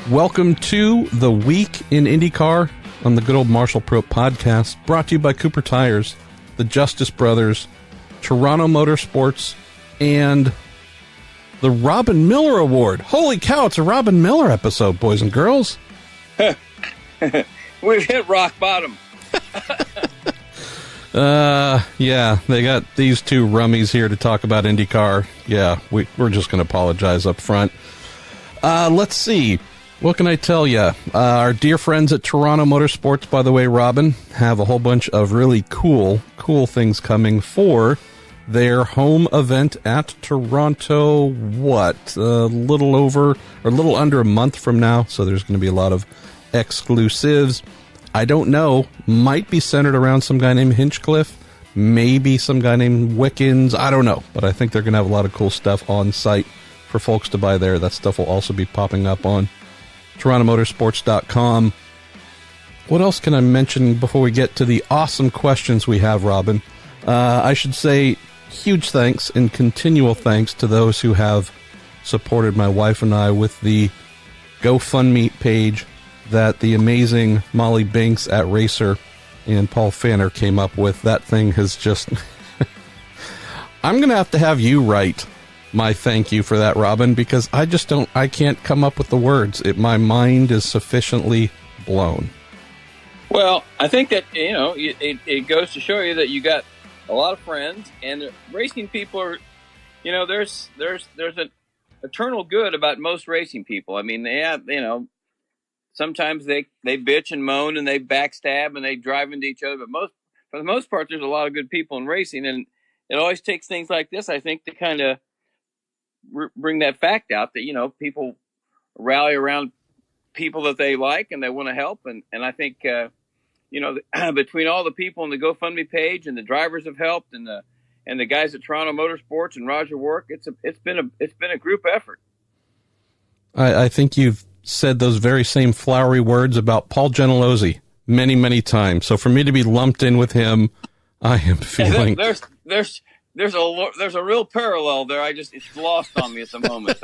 Welcome to the Week in IndyCar on the good old Marshall Pruett podcast, brought to you by Cooper Tires, the Justice Brothers, Toronto Motorsports, and the Robin Miller Award. Holy cow, it's a Robin Miller episode, boys and girls. We've hit rock bottom. Yeah, they got these two rummies here to talk about IndyCar. Yeah, we're just going to apologize up front. Let's see. What can I tell you? Our dear friends at Toronto Motorsports, by the way, Robin, have a whole bunch of really cool things coming for their home event at Toronto, a little under a month from now, so there's going to be a lot of exclusives. I don't know, might be centered around some guy named Hinchcliffe, maybe some guy named Wickens, I don't know, but I think they're going to have a lot of cool stuff on site for folks to buy there. That stuff will also be popping up on TorontoMotorsports.com. What else can I mention before we get to the awesome questions we have, Robin? I should say huge thanks and continual thanks to those who have supported my wife and I with the GoFundMe page that the amazing Molly Binks at Racer and Paul Fanner came up with. That thing has just... I'm going to have you write my thank you for that, Robin, because I can't come up with the words. My mind is sufficiently blown. Well, I think that, it goes to show you that you got a lot of friends, and racing people are, there's an eternal good about most racing people. I mean, they have, sometimes they bitch and moan and they backstab and they drive into each other, but for the most part, there's a lot of good people in racing, and it always takes things like this, I think, to kind of bring that fact out that, people rally around people that they like and they want to help. And I think, between all the people on the GoFundMe page and the drivers have helped and the guys at Toronto Motorsports and Roger Work, it's been a group effort. I think you've said those very same flowery words about Paul Gentilozzi many, many times. So for me to be lumped in with him, I am feeling There's a real parallel there. It's lost on me at the moment.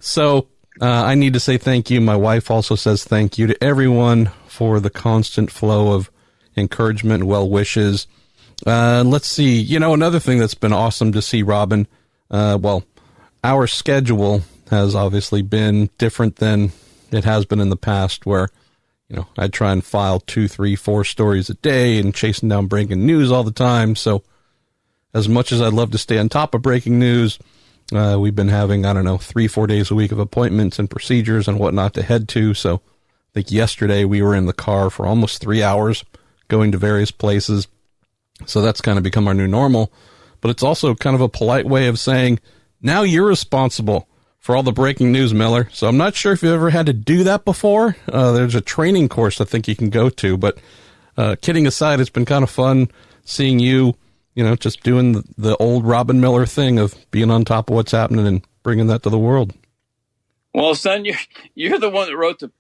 So I need to say thank you. My wife also says thank you to everyone for the constant flow of encouragement and well wishes. Let's see. Another thing that's been awesome to see, Robin. Our schedule has obviously been different than it has been in the past, where I try and file 2, 3, 4 stories a day and chasing down breaking news all the time. So as much as I'd love to stay on top of breaking news, we've been having, 3-4 days a week of appointments and procedures and whatnot to head to. So I think yesterday we were in the car for almost 3 hours going to various places. So that's kind of become our new normal. But it's also kind of a polite way of saying, now you're responsible for all the breaking news, Miller. So I'm not sure if you've ever had to do that before. There's a training course I think you can go to. But kidding aside, it's been kind of fun seeing you, just doing the old Robin Miller thing of being on top of what's happening and bringing that to the world. Well, son, you're the one that wrote the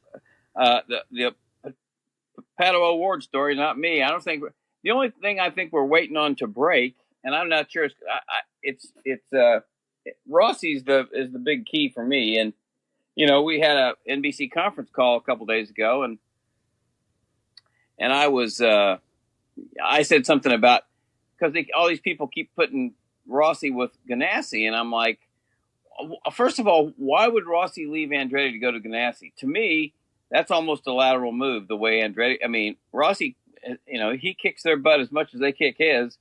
Pato Award story, not me. I don't think the only thing I think we're waiting on to break, and I'm not sure. It's Rossi's is the big key for me, and we had a NBC conference call a couple days ago, and I said something about, because all these people keep putting Rossi with Ganassi, and I'm like, first of all, why would Rossi leave Andretti to go to Ganassi? To me, that's almost a lateral move, the way Rossi, he kicks their butt as much as they kick his,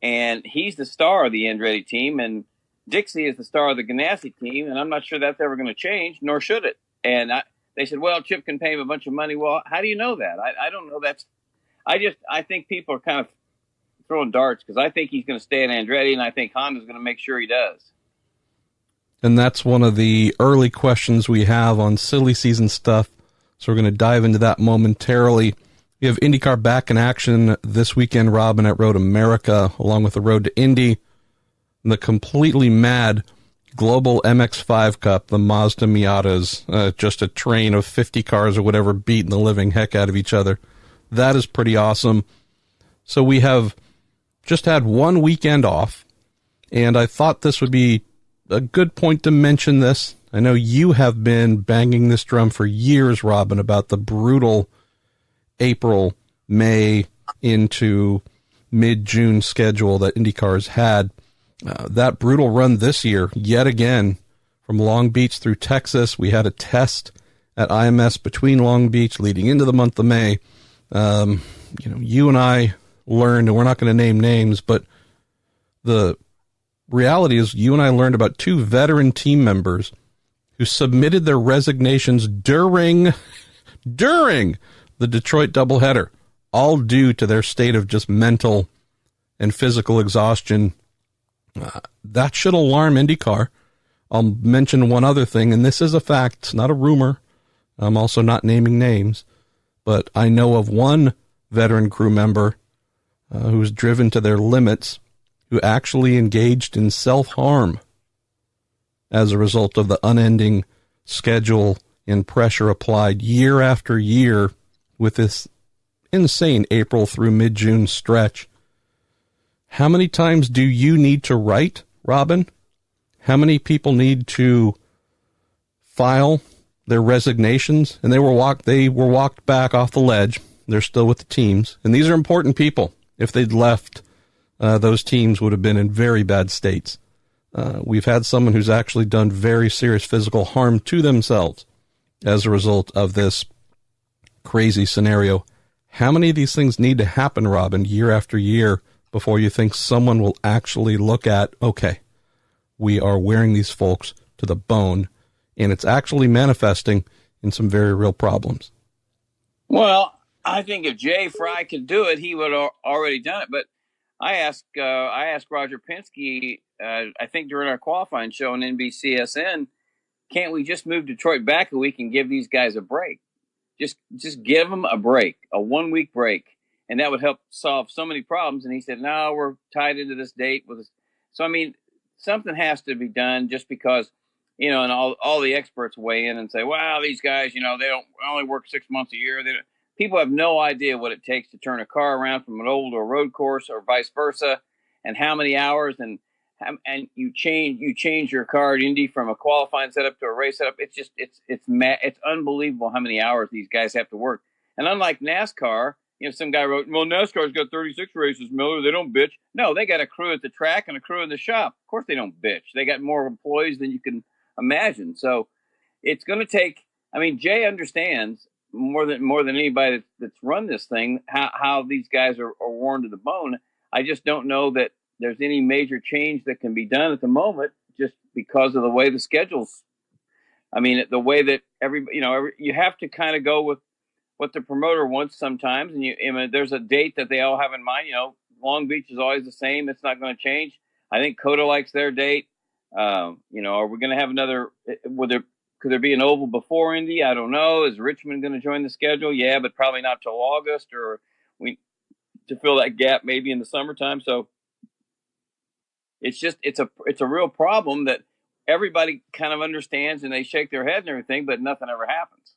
and he's the star of the Andretti team, and Dixie is the star of the Ganassi team, and I'm not sure that's ever going to change, nor should it. And they said, well, Chip can pay him a bunch of money. Well, how do you know that? I don't know. I think people are kind of throwing darts, because I think he's going to stay at Andretti, and I think Honda's going to make sure he does. And that's one of the early questions we have on silly season stuff, so we're going to dive into that momentarily. We have IndyCar back in action this weekend, Robin, at Road America, along with the Road to Indy, the completely mad Global MX-5 Cup, the Mazda Miatas, just a train of 50 cars or whatever beating the living heck out of each other. That is pretty awesome. So we have just had one weekend off, and I thought this would be a good point to mention this I know you have been banging this drum for years, Robin, about the brutal April, May into mid-June schedule that IndyCar's had. That brutal run this year, yet again, from Long Beach through Texas. We had a test at IMS between Long Beach leading into the month of May. You and I learned, and we're not going to name names, but the reality is you and I learned about 2 veteran team members who submitted their resignations during the Detroit doubleheader, all due to their state of just mental and physical exhaustion. That should alarm IndyCar. I'll mention one other thing, and this is a fact. It's not a rumor. I'm also not naming names, but I know of one veteran crew member who was driven to their limits, who actually engaged in self-harm as a result of the unending schedule and pressure applied year after year with this insane April through mid-June stretch. How many times do you need to write, Robin? How many people need to file their resignations? And they were walked back off the ledge. They're still with the teams. And these are important people. If they'd left, those teams would have been in very bad states. We've had someone who's actually done very serious physical harm to themselves as a result of this crazy scenario. How many of these things need to happen, Robin, year after year, before you think someone will actually look at, okay, we are wearing these folks to the bone, and it's actually manifesting in some very real problems? Well, I think if Jay Fry could do it, he would have already done it. But I asked Roger Penske, I think during our qualifying show on NBCSN, can't we just move Detroit back a week and give these guys a break? Just give them a break, a 1-week break, and that would help solve so many problems. And he said, no, we're tied into this date with this. So, I mean, something has to be done, just because, and all the experts weigh in and say, wow, these guys, they don't only work 6 months a year. People have no idea what it takes to turn a car around from an oval to a road course, or vice versa, and how many hours, and you change your car at Indy from a qualifying setup to a race setup. It's unbelievable how many hours these guys have to work. And unlike NASCAR, some guy wrote, well, NASCAR's got 36 races, Miller. They don't bitch. No, they got a crew at the track and a crew in the shop. Of course they don't bitch. They got more employees than you can imagine. So it's going to take, Jay understands more than anybody that's run this thing, how these guys are worn to the bone. I just don't know that there's any major change that can be done at the moment, just because of the way the schedule's. The way that you have to kind of go with what the promoter wants sometimes. And there's a date that they all have in mind. Long Beach is always the same. It's not going to change. I think COTA likes their date. Are we going to have another, could there be an oval before Indy? I don't know. Is Richmond going to join the schedule? Yeah, but probably not till August, or to fill that gap maybe in the summertime. So it's a real problem that everybody kind of understands, and they shake their head and everything, but nothing ever happens.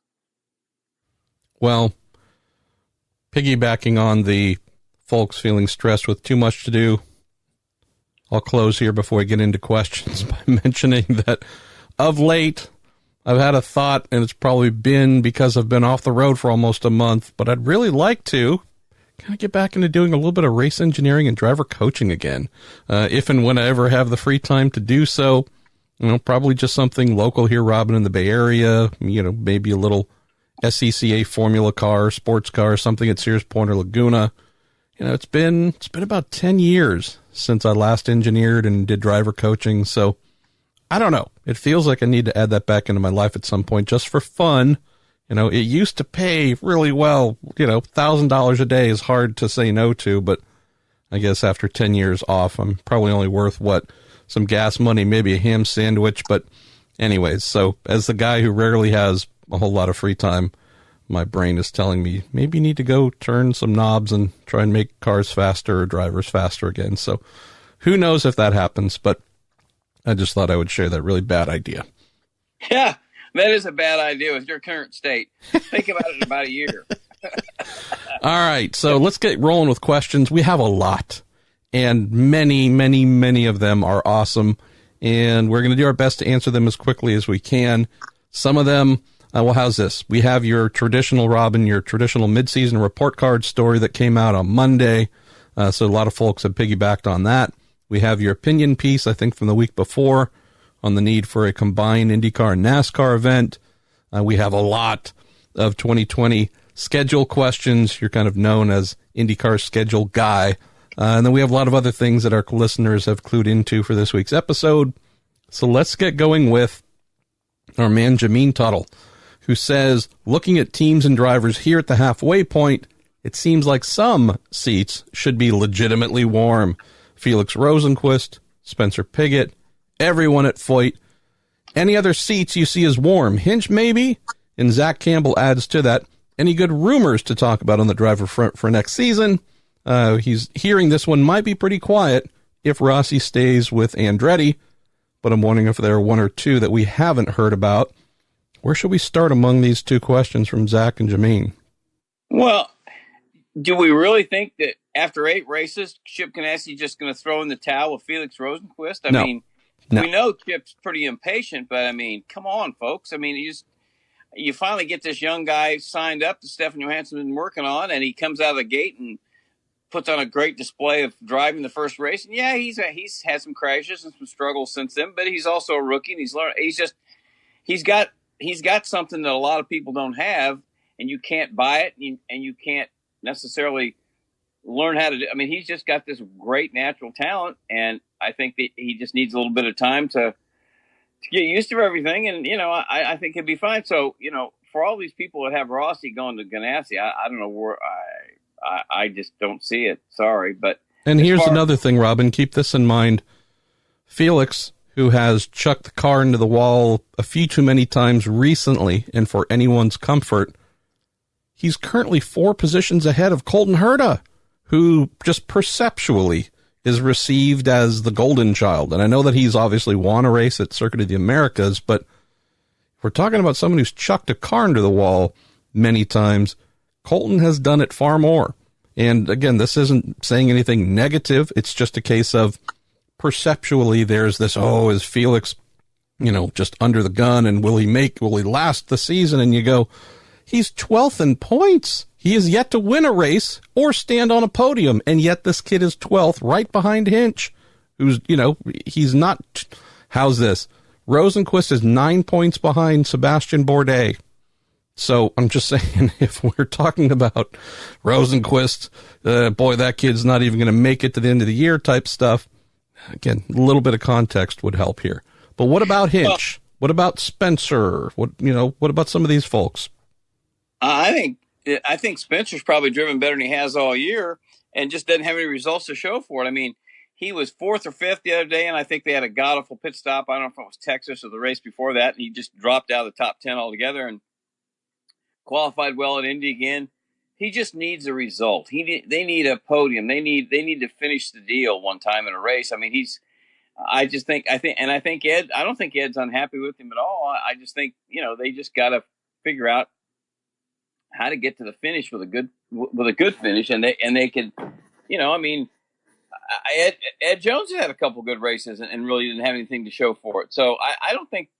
Well, piggybacking on the folks feeling stressed with too much to do, I'll close here before we get into questions by mentioning that of late, I've had a thought, and it's probably been because I've been off the road for almost a month, but I'd really like to kind of get back into doing a little bit of race engineering and driver coaching again. If and when I ever have the free time to do so, probably just something local here, Robin, in the Bay Area, maybe a little SCCA Formula car, sports car, something at Sears Point or Laguna. It's been about 10 years since I last engineered and did driver coaching. So I don't know. It feels like I need to add that back into my life at some point, just for fun. It used to pay really well. $1,000 a day is hard to say no to, but I guess after 10 years off, I'm probably only worth some gas money, maybe a ham sandwich. But anyways, so as the guy who rarely has a whole lot of free time, my brain is telling me maybe you need to go turn some knobs and try and make cars faster or drivers faster again. So who knows if that happens, but I just thought I would share that really bad idea. Yeah, that is a bad idea with your current state. Think about it in about a year. All right, so let's get rolling with questions. We have a lot, and many, many, many of them are awesome. and we're going to do our best to answer them as quickly as we can. Some of them, well, how's this? We have your traditional, Robin, your traditional midseason report card story that came out on Monday. So a lot of folks have piggybacked on that. We have your opinion piece, I think, from the week before on the need for a combined IndyCar and NASCAR event. We have a lot of 2020 schedule questions. You're kind of known as IndyCar schedule guy. And then we have a lot of other things that our listeners have clued into for this week's episode. So let's get going with our man, Jameen Tuttle, who says, looking at teams and drivers here at the halfway point, it seems like some seats should be legitimately warm. Felix Rosenquist, Spencer Pigot, everyone at Foyt. Any other seats you see as warm? Hinch, maybe? And Zach Campbell adds to that, any good rumors to talk about on the driver front for next season? He's hearing this one might be pretty quiet if Rossi stays with Andretti, but I'm wondering if there are one or two that we haven't heard about. Where should we start among these two questions from Zach and Jameen? Well, do we really think that after 8 races, Chip Ganassi is just going to throw in the towel with Felix Rosenquist? I mean, we know Chip's pretty impatient, but I mean, come on, folks. I mean, you finally get this young guy signed up that Stefan Johansson's been working on, and he comes out of the gate and puts on a great display of driving the first race. And yeah, he's had some crashes and some struggles since then, but he's also a rookie, and he's learned. He's got something that a lot of people don't have, and you can't buy it, and you can't necessarily learn how to do. I mean, he's just got this great natural talent, and I think that he just needs a little bit of time to get used to everything. And I think he'll be fine. So for all these people that have Rossi going to Ganassi, I don't know where I just don't see it. Sorry, but here's another thing, Robin. Keep this in mind. Felix, who has chucked the car into the wall a few too many times recently, and for anyone's comfort, he's currently 4 positions ahead of Colton Herta, who just perceptually is received as the golden child. And I know that he's obviously won a race at Circuit of the Americas, but if we're talking about someone who's chucked a car into the wall many times, Colton has done it far more. And again, this isn't saying anything negative. It's just a case of perceptually there's this, is Felix, just under the gun, and will he last the season? And you go, he's 12th in points. He has yet to win a race or stand on a podium, and yet this kid is 12th, right behind Hinch, who's, he's not. How's this? Rosenquist is 9 points behind Sebastian Bourdais. So I'm just saying, if we're talking about Rosenquist, boy, that kid's not even going to make it to the end of the year type stuff. Again, a little bit of context would help here. But what about Hinch? What about Spencer? What about some of these folks? I think Spencer's probably driven better than he has all year and just doesn't have any results to show for it. I mean, he was 4th or 5th the other day, and I think they had a god-awful pit stop. I don't know if it was Texas or the race before that, and he just dropped out of the top 10 altogether and qualified well at Indy again. He just needs a result. They need a podium. They need to finish the deal one time in a race. I mean, I think Ed, I don't think Ed's unhappy with him at all. I just think, they just got to figure out how to get to the finish with a good finish. And they can, I mean, Ed Jones had a couple good races and really didn't have anything to show for it. So I don't think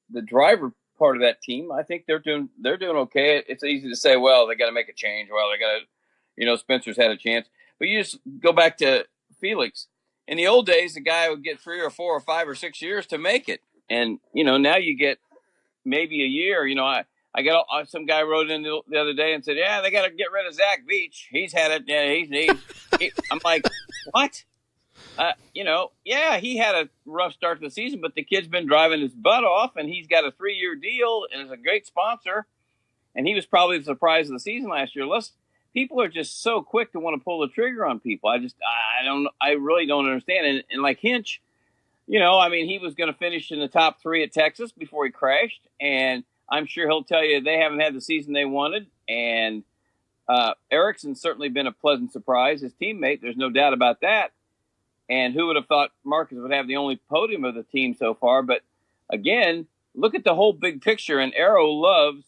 the driver part of that team, I think they're doing okay. It's easy to say, well, they got to make a change. Well, they got to, Spencer's had a chance, but you just go back to Felix. In the old days, the guy would get 3 or 4 or 5 or 6 years to make it. And, now you get maybe a year. I got some guy wrote in the other day and said, yeah, they got to get rid of Zach Beach. He's had it. Yeah, I'm like, what? Yeah, he had a rough start to the season, but the kid's been driving his butt off, and he's got a 3-year deal and is a great sponsor. And he was probably the surprise of the season last year. People are just so quick to want to pull the trigger on people. I really don't understand. And like Hinch, he was going to finish in the top 3 at Texas before he crashed. And I'm sure he'll tell you they haven't had the season they wanted. And Ericsson's certainly been a pleasant surprise, his teammate. There's no doubt about that. And who would have thought Marcus would have the only podium of the team so far? But again, look at the whole big picture. And Arrow loves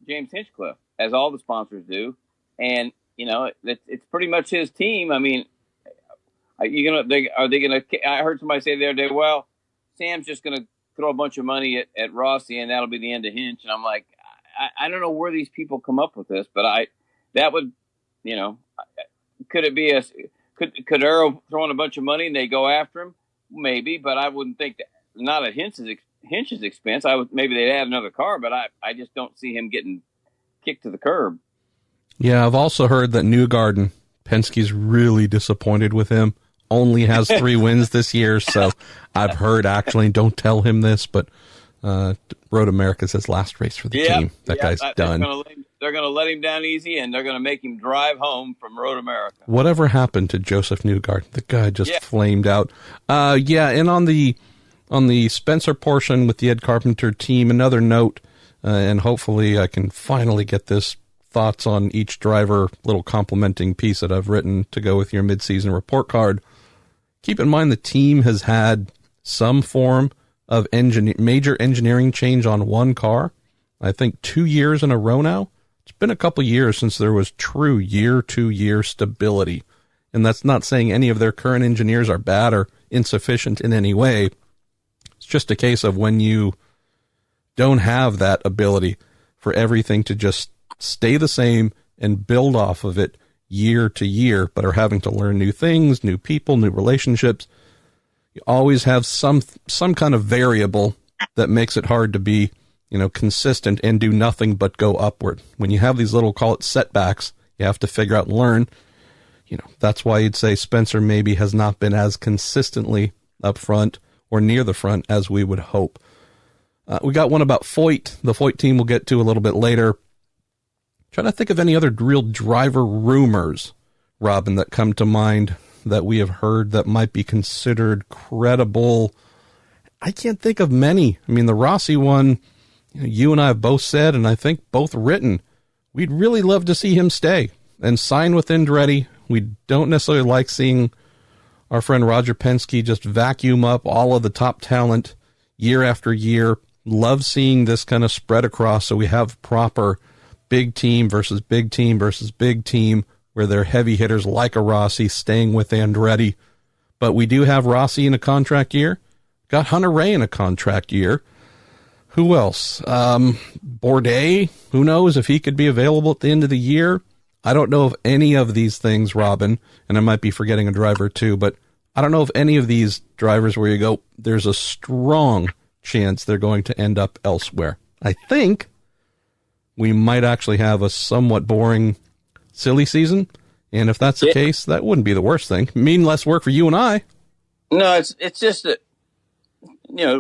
James Hinchcliffe, as all the sponsors do. And, it's pretty much his team. I mean, Are they gonna? I heard somebody say the other day, well, Sam's just gonna throw a bunch of money at Rossi, and that'll be the end of Hinch. And I'm like, I don't know where these people come up with this, but that would, could it be could Arrow throw in a bunch of money and they go after him? Maybe, but I wouldn't think that, not at Hinch's expense. Maybe they'd add another car, but I just don't see him getting kicked to the curb. Yeah, I've also heard that Newgarden, Penske's really disappointed with him. Only has 3 wins this year, so I've heard, actually, don't tell him this, but Road America's his last race for the team. That guy's done. They're going to let him down easy, and they're going to make him drive home from Road America. Whatever happened to Joseph Newgarden? The guy just flamed out. And on the Spencer portion with the Ed Carpenter team, another note, and hopefully I can finally get this thoughts on each driver little complimenting piece that I've written to go with your midseason report card. Keep in mind the team has had some form of major engineering change on one car. I think 2 years in a row now. It's been a couple years since there was true year-to-year stability. And that's not saying any of their current engineers are bad or insufficient in any way. It's just a case of when you don't have that ability for everything to just stay the same and build off of it year to year, but are having to learn new things, new people, new relationships. You always have some kind of variable that makes it hard to be, consistent and do nothing but go upward. When you have these little, call it setbacks, you have to figure out and learn. That's why you'd say Spencer maybe has not been as consistently up front or near the front as we would hope. We got one about Foyt. The Foyt team we'll get to a little bit later. Trying to think of any other real driver rumors, Robin, that come to mind that we have heard that might be considered credible. I can't think of many. I mean, the Rossi one, you and I have both said, and I think both written, we'd really love to see him stay and sign with Andretti. We don't necessarily like seeing our friend Roger Penske just vacuum up all of the top talent year after year. Love seeing this kind of spread across so we have proper big team versus big team versus big team, where they're heavy hitters like a Rossi staying with Andretti. But we do have Rossi in a contract year. Got Hunter Ray in a contract year. Who else? Bourdais, who knows if he could be available at the end of the year. I don't know of any of these things, Robin, and I might be forgetting a driver too, but I don't know of any of these drivers where you go, there's a strong chance they're going to end up elsewhere. I think we might actually have a somewhat boring, silly season. And if that's the case, that wouldn't be the worst thing. Mean less work for you and I. No, it's just that,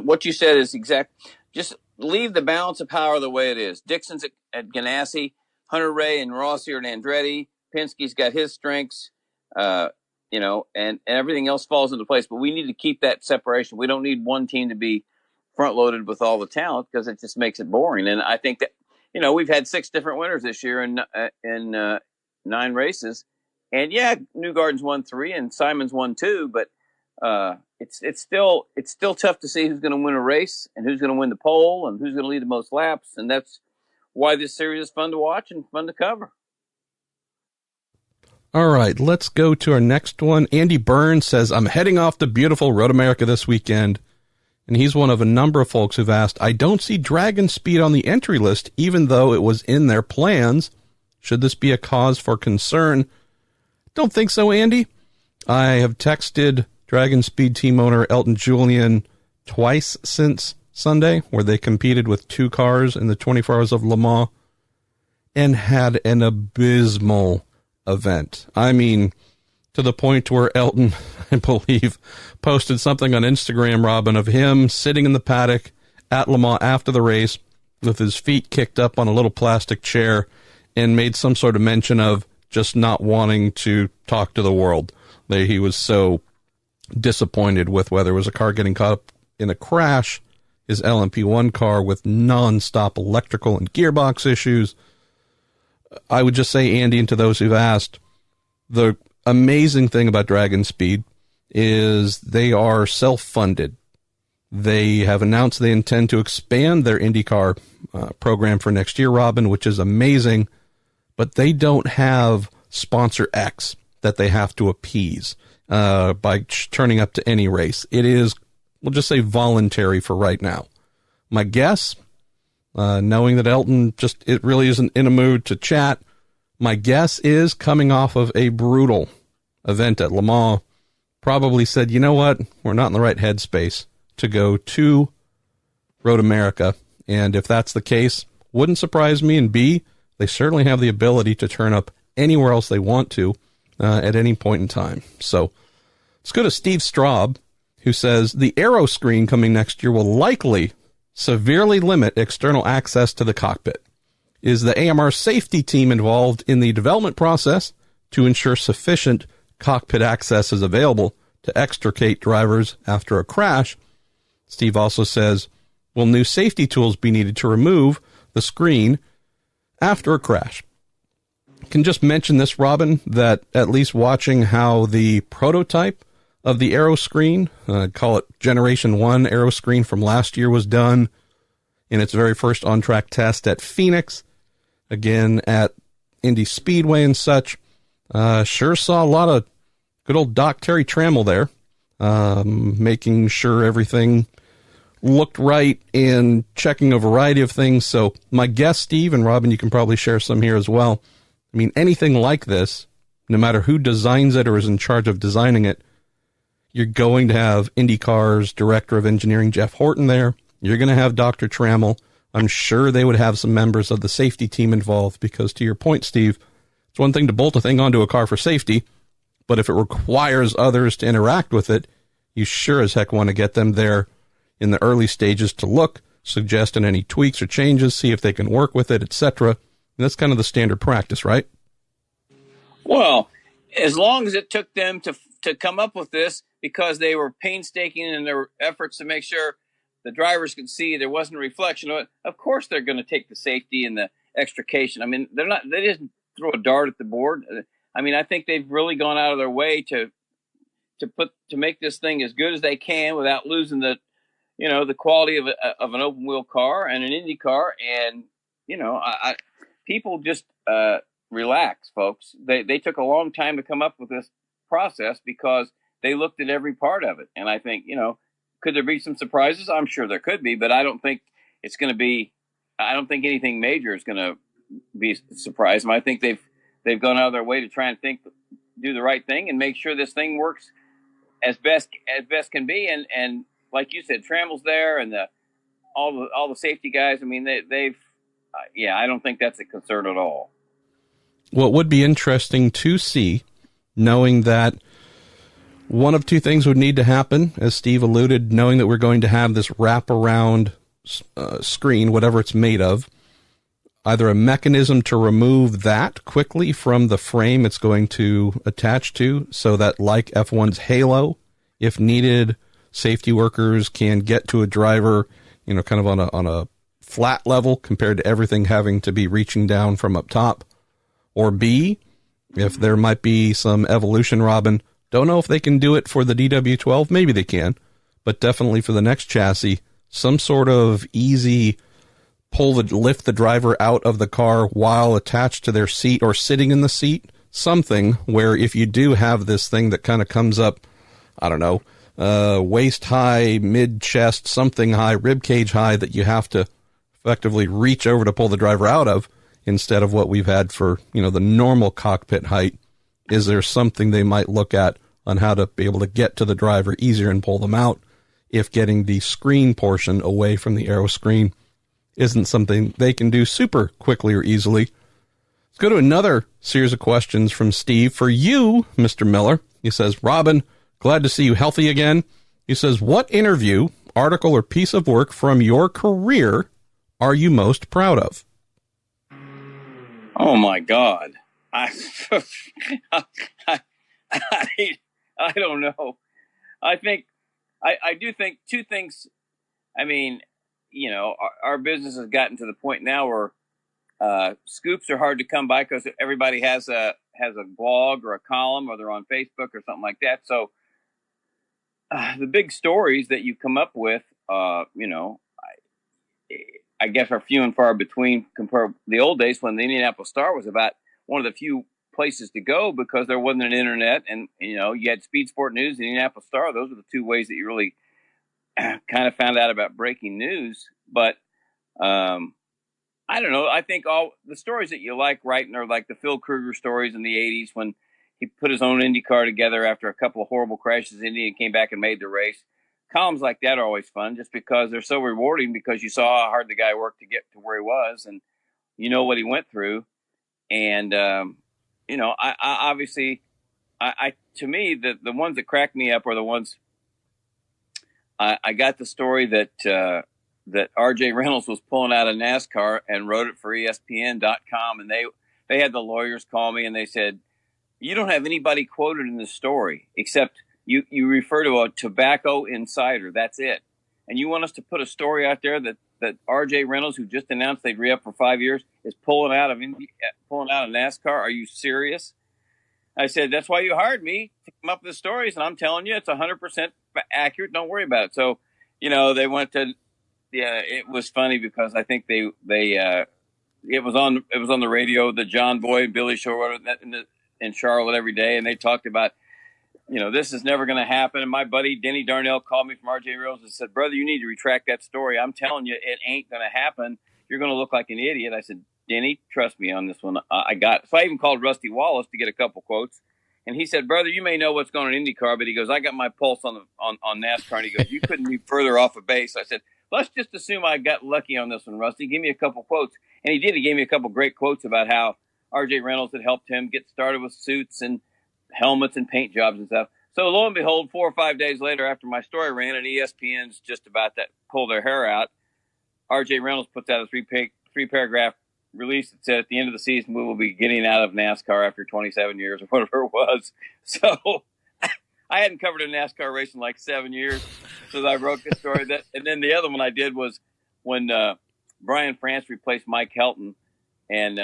what you said is exact. Just leave the balance of power the way it is. Dixon's at Ganassi, Hunter Ray and Rossi are at Andretti. Penske's got his strengths, and everything else falls into place. But we need to keep that separation. We don't need one team to be front loaded with all the talent because it just makes it boring. And I think that, we've had 6 different winners this year in 9 races, and Newgarden's won 3 and Simon's won 2, but it's still tough to see who's going to win a race and who's going to win the pole and who's going to lead the most laps, and that's why this series is fun to watch and fun to cover. All right, let's go to our next one. Andy Byrne says, I'm heading off to beautiful Road America this weekend. And he's one of a number of folks who've asked, I don't see Dragon Speed on the entry list, even though it was in their plans. Should this be a cause for concern? Don't think so, Andy. I have texted Dragon Speed team owner Elton Julian twice since Sunday, where they competed with 2 cars in the 24 Hours of Le Mans and had an abysmal event. I mean, to the point where Elton, I believe, posted something on Instagram, Robin, of him sitting in the paddock at Le Mans after the race with his feet kicked up on a little plastic chair and made some sort of mention of just not wanting to talk to the world. He was so disappointed with whether it was a car getting caught up in a crash, his LMP1 car with nonstop electrical and gearbox issues. I would just say, Andy, and to those who've asked, the amazing thing about Dragon Speed is they are self-funded. They have announced they intend to expand their IndyCar program for next year, Robin, which is amazing, but they don't have sponsor X that they have to appease. by turning up to any race. It is, we'll just say, voluntary for right now. My guess, knowing that Elton it really isn't in a mood to chat, my guess is coming off of a brutal event at Le Mans, probably said, you know what, we're not in the right headspace to go to Road America. And if that's the case, wouldn't surprise me. And B, they certainly have the ability to turn up anywhere else they want to at any point in time. So let's go to Steve Straub, who says the aero screen coming next year will likely severely limit external access to the cockpit. Is the AMR safety team involved in the development process to ensure sufficient cockpit access is available to extricate drivers after a crash? Steve also says, will new safety tools be needed to remove the screen after a crash? Can just mention this, Robin, that at least watching how the prototype of the aero screen, call it Generation 1 aero screen from last year, was done in its very first on-track test at Phoenix, again at Indy Speedway and such. Sure saw a lot of good old Doc Terry Trammell there, making sure everything looked right and checking a variety of things. So my guess, Steve, and Robin, you can probably share some here as well. I mean, anything like this, no matter who designs it or is in charge of designing it, you're going to have IndyCar's Director of Engineering, Jeff Horton, there. You're going to have Dr. Trammell. I'm sure they would have some members of the safety team involved because, to your point, Steve, it's one thing to bolt a thing onto a car for safety, but if it requires others to interact with it, you sure as heck want to get them there in the early stages to look, suggest any tweaks or changes, see if they can work with it, etc. That's kind of the standard practice, right? Well, as long as it took them to come up with this, because they were painstaking in their efforts to make sure the drivers could see there wasn't a reflection of it, of course they're going to take the safety and the extrication. I mean, they didn't throw a dart at the board. I mean, I think they've really gone out of their way to make this thing as good as they can without losing the quality of an open wheel car and an Indy car. And, people just relax, folks. They took a long time to come up with this process because they looked at every part of it. And I think, could there be some surprises? I'm sure there could be, but I don't think anything major is going to be a surprise. I think they've gone out of their way to try and do the right thing and make sure this thing works as best can be. And like you said, Trammell's there and all the safety guys. I mean, I don't think that's a concern at all. What would be interesting to see, knowing that one of two things would need to happen, as Steve alluded, knowing that we're going to have this wraparound screen, whatever it's made of, either a mechanism to remove that quickly from the frame it's going to attach to, so that, like F1's Halo, if needed, safety workers can get to a driver, kind of on a flat level compared to everything having to be reaching down from up top. Or B, if there might be some evolution, Robin, don't know if they can do it for the DW12, maybe they can, but definitely for the next chassis, some sort of easy lift the driver out of the car while attached to their seat or sitting in the seat, something where if you do have this thing that kind of comes up, I don't know, waist high, mid chest, something high, rib cage high, that you have to effectively reach over to pull the driver out of, instead of what we've had for, the normal cockpit height. Is there something they might look at on how to be able to get to the driver easier and pull them out if getting the screen portion away from the aero screen isn't something they can do super quickly or easily? Let's go to another series of questions from Steve. For you, Mr. Miller, he says, Robin, glad to see you healthy again. He says, what interview, article, or piece of work from your career are you most proud of? Oh my God. I don't know. I do think two things. I mean, our business has gotten to the point now where scoops are hard to come by because everybody has a blog or a column, or they're on Facebook or something like that. So the big stories that you come up with, I guess are few and far between compared to the old days when the Indianapolis Star was about one of the few places to go because there wasn't an internet, and you had Speed Sport News and Indianapolis Star. Those were the two ways that you really kind of found out about breaking news. But I don't know. I think all the stories that you like writing are like the Phil Kruger stories in the '80s when he put his own IndyCar together after a couple of horrible crashes in Indy and came back and made the race. Columns like that are always fun just because they're so rewarding because you saw how hard the guy worked to get to where he was and you know what he went through. And, I obviously, to me, the ones that crack me up are the ones I got the story that R.J. Reynolds was pulling out of NASCAR and wrote it for ESPN.com. And they had the lawyers call me and they said, you don't have anybody quoted in the story except you refer to a tobacco insider. That's it. And you want us to put a story out there that R.J. Reynolds, who just announced they'd re-up for 5 years, is pulling out of NASCAR? Are you serious? I said, that's why you hired me to come up with the stories. And I'm telling you, it's 100% accurate. Don't worry about it. So, they went to, it was funny because I think it was on the radio, the John Boy and Billy Shore in Charlotte every day. And they talked about, this is never going to happen. And my buddy, Denny Darnell, called me from RJ Reynolds and said, brother, you need to retract that story. I'm telling you, it ain't going to happen. You're going to look like an idiot. I said, Denny, trust me on this one. I got it. So I even called Rusty Wallace to get a couple quotes. And he said, brother, you may know what's going on in IndyCar, but he goes, I got my pulse on NASCAR. And he goes, you couldn't be further off of base. I said, let's just assume I got lucky on this one, Rusty. Give me a couple quotes. And he did. He gave me a couple great quotes about how RJ Reynolds had helped him get started with suits and helmets and paint jobs and stuff. So lo and behold, 4 or 5 days later after my story ran and ESPN's just about that pull their hair out, RJ Reynolds puts out a three paragraph release that said at the end of the season we will be getting out of NASCAR after 27 years or whatever it was. So I hadn't covered a NASCAR race in like 7 years. So I wrote this story and then the other one I did was when Brian France replaced Mike Helton and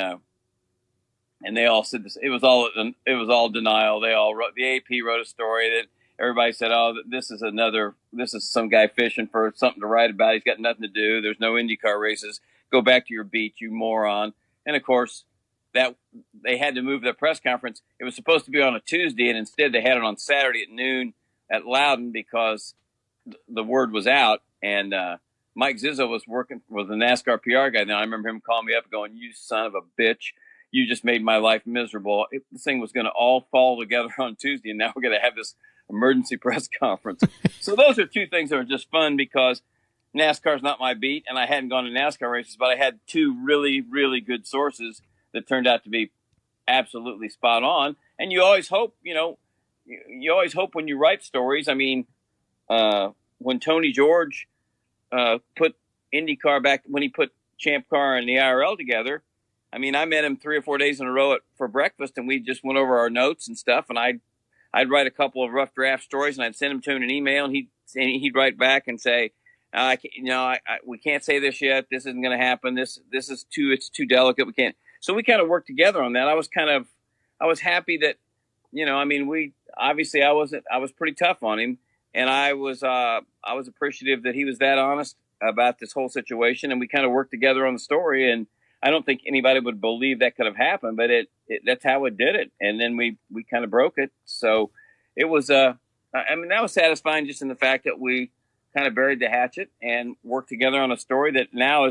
they all said this. It was all denial. They all wrote. The AP wrote a story that everybody said, "Oh, this is some guy fishing for something to write about. He's got nothing to do. There's no IndyCar races. Go back to your beat, you moron." And of course, that they had to move their press conference. It was supposed to be on a Tuesday, and instead they had it on Saturday at noon at Loudon because the word was out. And Mike Zizzo was the NASCAR PR guy. Now I remember him calling me up, going, "You son of a bitch. You just made my life miserable." This thing was going to all fall together on Tuesday, and now we're going to have this emergency press conference. So those are two things that are just fun because NASCAR's not my beat, and I hadn't gone to NASCAR races, but I had two really, really good sources that turned out to be absolutely spot on. And you always hope, you always hope when you write stories. I mean, when Tony George put IndyCar back, when he put Champ Car and the IRL together, I mean, I met him 3 or 4 days in a row for breakfast, and we just went over our notes and stuff. And I'd write a couple of rough draft stories, and I'd send him to him an email, and he'd write back and say, we can't say this yet. This isn't going to happen. It's too delicate. We can't. So we kind of worked together on that. I was happy that, I was pretty tough on him, and I was appreciative that he was that honest about this whole situation, and we kind of worked together on the story. And I don't think anybody would believe that could have happened, but that's how it did it. And then we kind of broke it. So it was, that was satisfying just in the fact that we kind of buried the hatchet and worked together on a story that now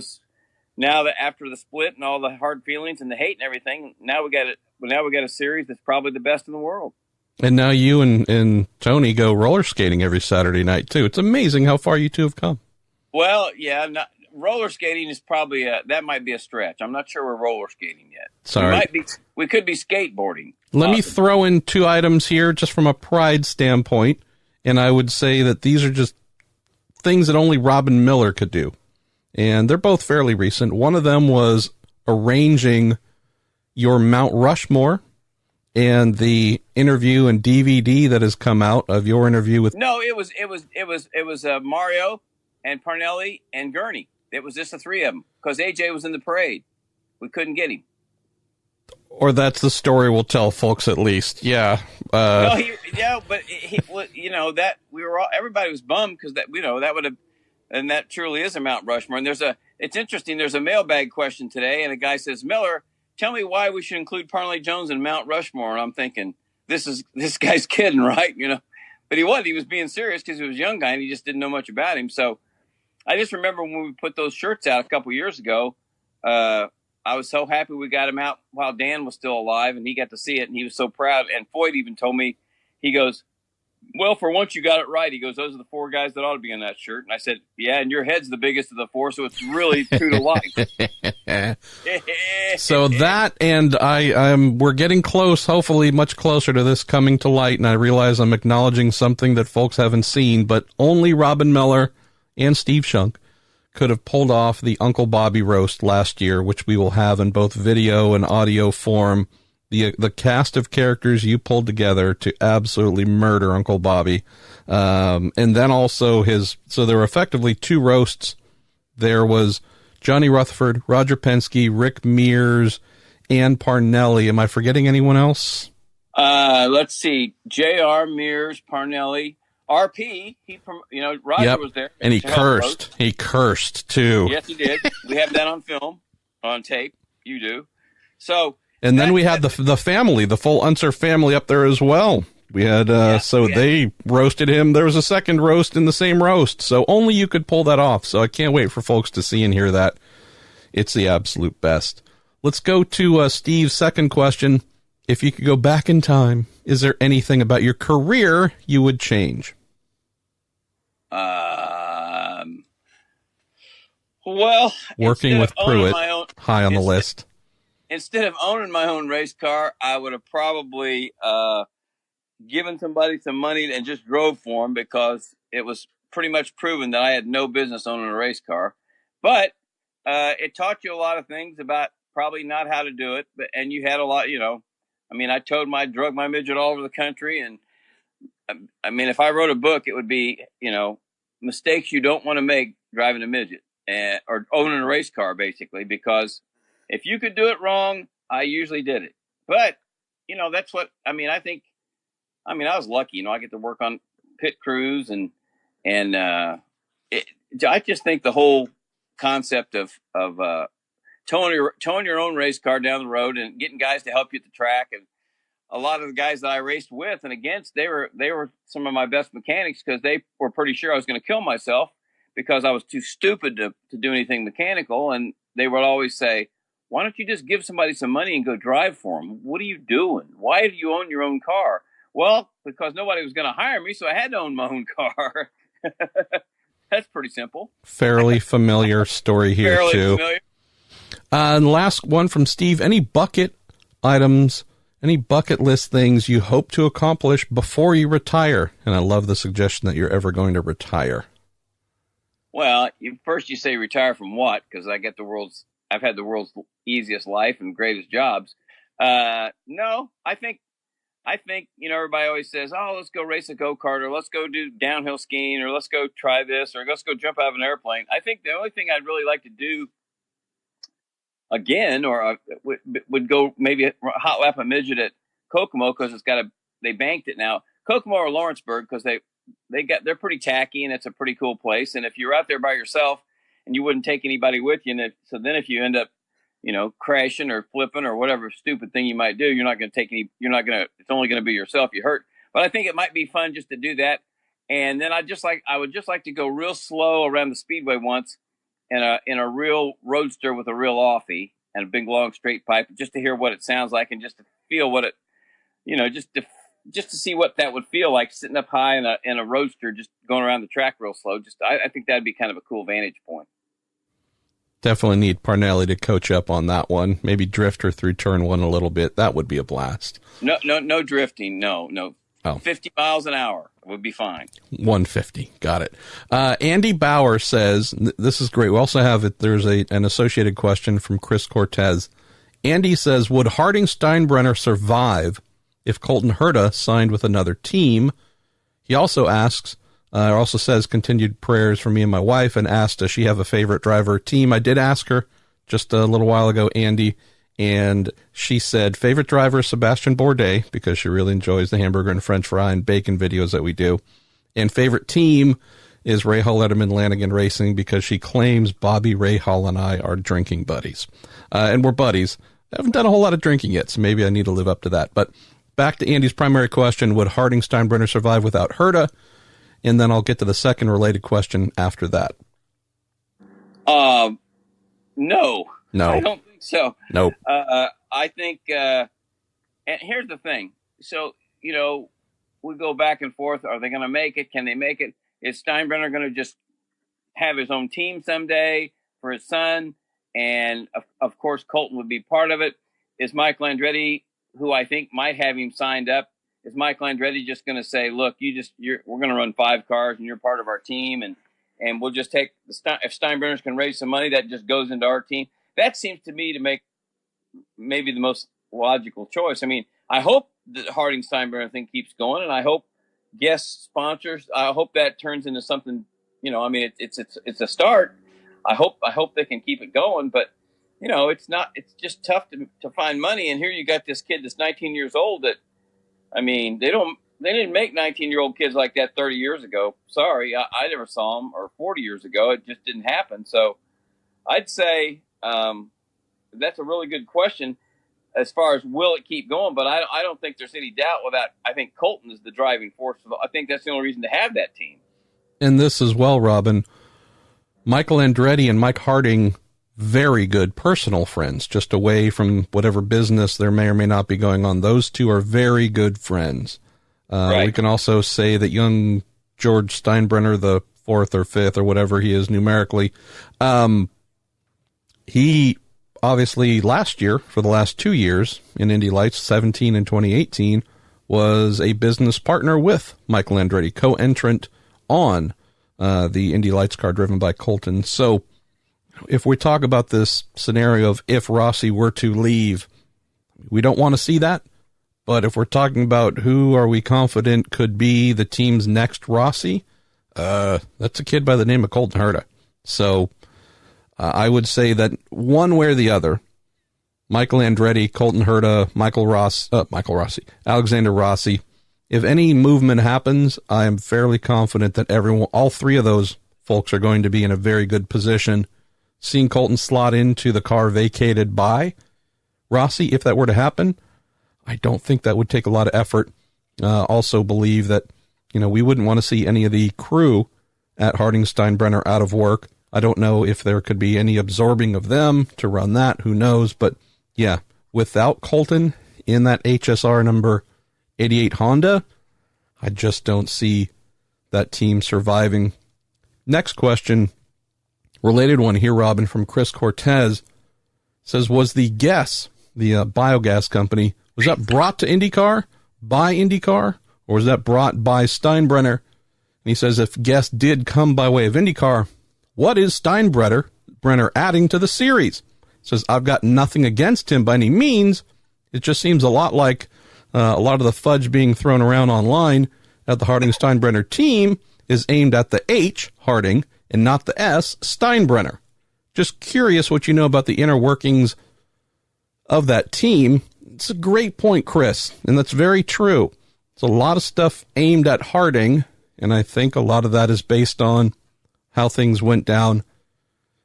that after the split and all the hard feelings and the hate and everything, now we got a series that's probably the best in the world. And now you and Tony go roller skating every Saturday night too. It's amazing how far you two have come. Well, yeah, roller skating is probably that might be a stretch. I'm not sure we're roller skating yet. Sorry. We could be skateboarding. Let me throw in 2 items here just from a pride standpoint, and I would say that these are just things that only Robin Miller could do. And they're both fairly recent. One of them was arranging your Mount Rushmore and the interview and DVD that has come out of your interview with. No, it was Mario and Parnelli and Gurney. It was just the 3 of them because AJ was in the parade. We couldn't get him. Or that's the story we'll tell folks at least. Yeah. That we were all, everybody was bummed because that would have, and that truly is a Mount Rushmore. And it's interesting. There's a mailbag question today, and a guy says, Miller, tell me why we should include Parnelli Jones in Mount Rushmore. And I'm thinking, this guy's kidding, right? But he wasn't. He was being serious because he was a young guy and he just didn't know much about him. So I just remember when we put those shirts out a couple years ago, I was so happy we got him out while Dan was still alive and he got to see it and he was so proud. And Foyt even told me, he goes, well, for once you got it right. He goes, those are the 4 guys that ought to be in that shirt. And I said, yeah, and your head's the biggest of the 4, so it's really true to life. So that, and we're getting close, hopefully much closer to this coming to light, and I realize I'm acknowledging something that folks haven't seen, but only Robin Miller and Steve Shunk could have pulled off the Uncle Bobby roast last year, which we will have in both video and audio form. The cast of characters you pulled together to absolutely murder Uncle Bobby. And then also so there were effectively 2 roasts. There was Johnny Rutherford, Roger Penske, Rick Mears, and Parnelli. Am I forgetting anyone else? Let's see. J.R. Mears, Parnelli, RP. Roger was there. And he cursed. He cursed, too. Yes, he did. We have that on film, on tape. You do. So... And then we had the family, the full Unser family up there as well. We had, they roasted him. There was a second roast in the same roast. So only you could pull that off. So I can't wait for folks to see and hear that. It's the absolute best. Let's go to Steve's second question. If you could go back in time, is there anything about your career you would change? Well, working with Pruett, high on the list. Instead of owning my own race car, I would have probably given somebody some money and just drove for them because it was pretty much proven that I had no business owning a race car. But it taught you a lot of things about probably not how to do it. And you had a lot, I drug my midget all over the country. And if I wrote a book, it would be, mistakes you don't want to make driving a midget or owning a race car, basically, because if you could do it wrong, I usually did it. But, that's what, I was lucky, I get to work on pit crews and I just think the whole concept of towing your own race car down the road and getting guys to help you at the track. And a lot of the guys that I raced with and against, they were some of my best mechanics because they were pretty sure I was going to kill myself because I was too stupid to do anything mechanical. And they would always say, why don't you just give somebody some money and go drive for them? What are you doing? Why do you own your own car? Well, because nobody was going to hire me, so I had to own my own car. That's pretty simple. Fairly familiar story here, too. Familiar. And last one from Steve. Any bucket items, any bucket list things you hope to accomplish before you retire? And I love the suggestion that you're ever going to retire. Well, first you say retire from what? Because I've had the world's easiest life and greatest jobs. No, I think, everybody always says, oh, let's go race a go-kart or let's go do downhill skiing or let's go try this or let's go jump out of an airplane. I think the only thing I'd really like to do again, or would go maybe hot lap a midget at Kokomo because they banked it now. Kokomo or Lawrenceburg because they're pretty tacky and it's a pretty cool place. And if you're out there by yourself, and you wouldn't take anybody with you. And so then if you end up, crashing or flipping or whatever stupid thing you might do, it's only going to be yourself you hurt. But I think it might be fun just to do that. And then I would just like to go real slow around the speedway once in a real roadster with a real offie and a big long straight pipe just to hear what it sounds like and just to feel what it, just to see what that would feel like sitting up high in a roadster, just going around the track real slow. I think that'd be kind of a cool vantage point. Definitely need Parnelli to coach up on that one. Maybe drift her through turn 1 a little bit. That would be a blast. No drifting. No. Oh. 50 miles an hour would be fine. 150. Got it. Andy Bauer says, this is great. We also have there's an associated question from Chris Cortez. Andy says, would Harding Steinbrenner survive if Colton Herta signed with another team? He also asks, says continued prayers for me and my wife, and asked, does she have a favorite driver or team? I did ask her just a little while ago, Andy, and she said favorite driver Sebastian Bourdais because she really enjoys the hamburger and french fry and bacon videos that we do. And favorite team is Rahal Letterman Lanigan Racing because she claims Bobby Rahal and I are drinking buddies. And we're buddies. haven't done a whole lot of drinking yet, so maybe I need to live up to that. But back to Andy's primary question, would Harding Steinbrenner survive without Herta? And then I'll get to the second related question after that. No. I don't think so. Nope. I think, and here's the thing. So, we go back and forth. Are they going to make it? Can they make it? Is Steinbrenner going to just have his own team someday for his son? And of course, Colton would be part of it. Is Michael Andretti, who I think might have him signed up, is Michael Andretti just going to say, look, we're going to run 5 cars and you're part of our team. And we'll just take if Steinbrenners can raise some money, that just goes into our team. That seems to me to make maybe the most logical choice. I mean, I hope the Harding Steinbrenner thing keeps going, and I hope guest sponsors, I hope that turns into something, I mean, it's a start. I hope they can keep it going, but it's just tough to find money. And here you got this kid that's 19 years old that, I mean, they didn't make 19-year-old kids like that 30 years ago. Sorry, I never saw them, or 40 years ago. It just didn't happen. So I'd say that's a really good question as far as will it keep going. But I don't think there's any doubt with that. I think Colton is the driving force. I think that's the only reason to have that team. And this as well, Robin, Michael Andretti and Mike Harding, very good personal friends, just away from whatever business there may or may not be going on. Those two are very good friends. Right. We can also say that young George Steinbrenner, the 4th or 5th or whatever he is numerically, he obviously last year, for the last 2 years in Indy Lights, 17 and 2018, was a business partner with Michael Andretti, co-entrant on the Indy Lights car driven by Colton. So if we talk about this scenario of if Rossi were to leave, we don't want to see that. But if we're talking about who are we confident could be the team's next Rossi, that's a kid by the name of Colton Herta. So I would say that one way or the other, Michael Andretti, Colton Herta, Alexander Rossi, if any movement happens, I am fairly confident that all 3 of those folks are going to be in a very good position. Seeing Colton slot into the car vacated by Rossi, if that were to happen, I don't think that would take a lot of effort. Also believe that, we wouldn't want to see any of the crew at Harding Steinbrenner out of work. I don't know if there could be any absorbing of them to run that. Who knows? But yeah, without Colton in that HSR number 88 Honda, I just don't see that team surviving. Next question, related one here, Robin, from Chris Cortez, says, was the Guess, the biogas company, was that brought to IndyCar by IndyCar, or was that brought by Steinbrenner? And he says, if Guess did come by way of IndyCar, what is Steinbrenner adding to the series? He says, I've got nothing against him by any means. It just seems a lot like a lot of the fudge being thrown around online at the Harding Steinbrenner team is aimed at the H, Harding, and not the S, Steinbrenner. Just curious what you know about the inner workings of that team. It's a great point, Chris, and that's very true. It's a lot of stuff aimed at Harding, and I think a lot of that is based on how things went down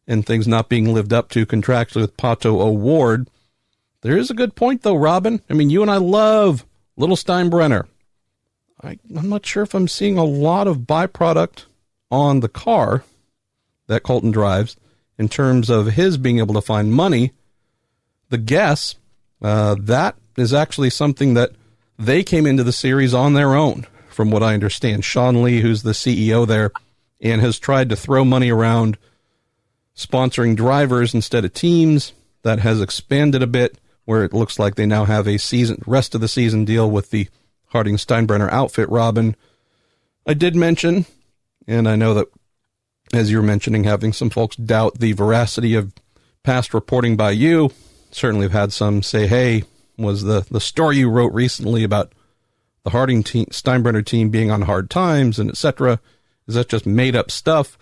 and things not being lived up to contractually with Pato O'Ward. There is a good point, though, Robin. I mean, you and I love Little Steinbrenner. I'm not sure if I'm seeing a lot of byproduct on the car that Colton drives in terms of his being able to find money. The Guess, that is actually something that they came into the series on their own, from what I understand. Sean Lee, who's the CEO there, and has tried to throw money around sponsoring drivers instead of teams. That has expanded a bit, where it looks like they now have a rest of the season deal with the Harding Steinbrenner outfit. Robin, I did mention, and I know that as you were mentioning, having some folks doubt the veracity of past reporting by you. Certainly have had some say, hey, was the story you wrote recently about the Harding Steinbrenner team being on hard times and etc., is that just made up stuff?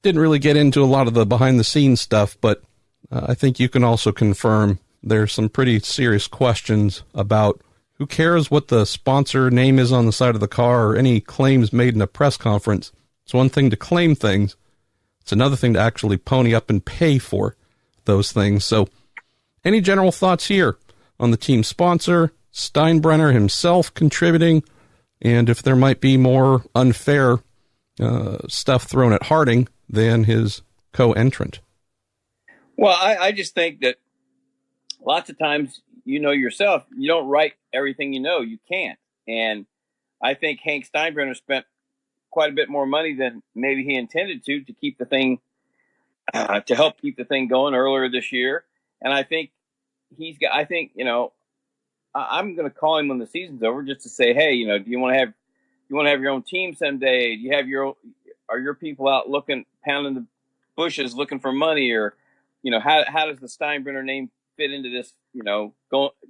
Didn't really get into a lot of the behind the scenes stuff, but I think you can also confirm there's some pretty serious questions about who cares what the sponsor name is on the side of the car or any claims made in a press conference. It's one thing to claim things. It's another thing to actually pony up and pay for those things. So Any general thoughts here on the team sponsor, Steinbrenner himself contributing, and if there might be more unfair stuff thrown at Harding than his co-entrant? Well, I just think that lots of times, yourself, you don't write everything you can't. And I think Hank Steinbrenner spent quite a bit more money than maybe he intended to keep the thing, to help keep the thing going earlier this year. And I think I'm going to call him when the season's over just to say, hey, do you want to have your own team someday? Do you have are your people out pounding the bushes looking for money? Or, how does the Steinbrenner name fit into this,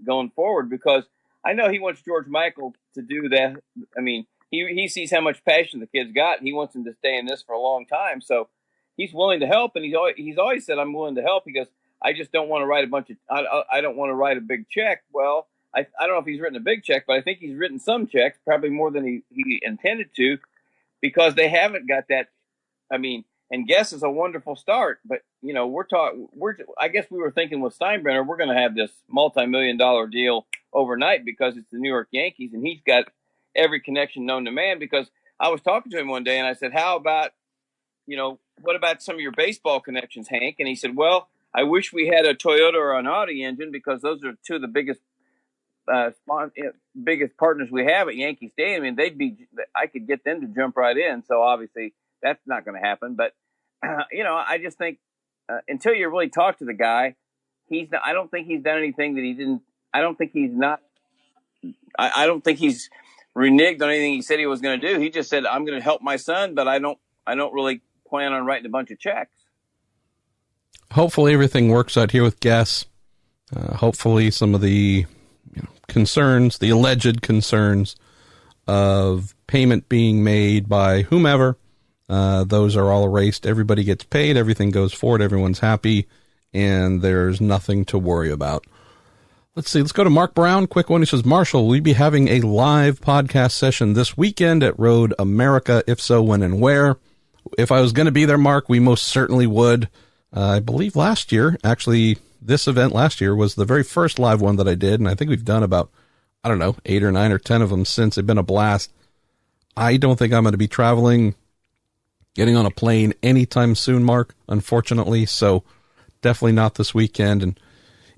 going forward? Because I know he wants George Michael to do that. I mean, he sees how much passion the kid's got, and he wants him to stay in this for a long time. So he's willing to help, and he's always said, I'm willing to help, because I just don't want to write I don't want to write a big check. Well, I don't know if he's written a big check, but I think he's written some checks, probably more than he intended to, because they haven't got that. I mean, and Guess is a wonderful start, but I guess we were thinking with Steinbrenner, we're going to have this multi-million-dollar deal overnight because it's the New York Yankees, and he's got every connection known to man. Because I was talking to him one day, and I said, how about, what about some of your baseball connections, Hank? And he said, well, I wish we had a Toyota or an Audi engine, because those are two of the biggest partners we have at Yankee Stadium, and I could get them to jump right in. So obviously that's not going to happen. But I just think until you really talk to the guy, I don't think he's done anything that he didn't. I don't think he's reneged on anything he said he was going to do. He just said, I'm going to help my son, but I don't really plan on writing a bunch of checks. Hopefully everything works out here with Guess. Hopefully some of the concerns, the alleged concerns of payment being made by whomever, those are all erased. Everybody gets paid. Everything goes forward. Everyone's happy, and there's nothing to worry about. Let's see. Let's go to Mark Brown. Quick one. He says, Marshall, will you be having a live podcast session this weekend at Road America? If so, when and where? If I was going to be there, Mark, we most certainly would. I believe last year, actually, this event last year was the very first live one that I did, and I think we've done about, 8 or 9 or 10 of them since. They've been a blast. I don't think I'm going to be traveling, getting on a plane anytime soon, Mark, unfortunately, so definitely not this weekend. And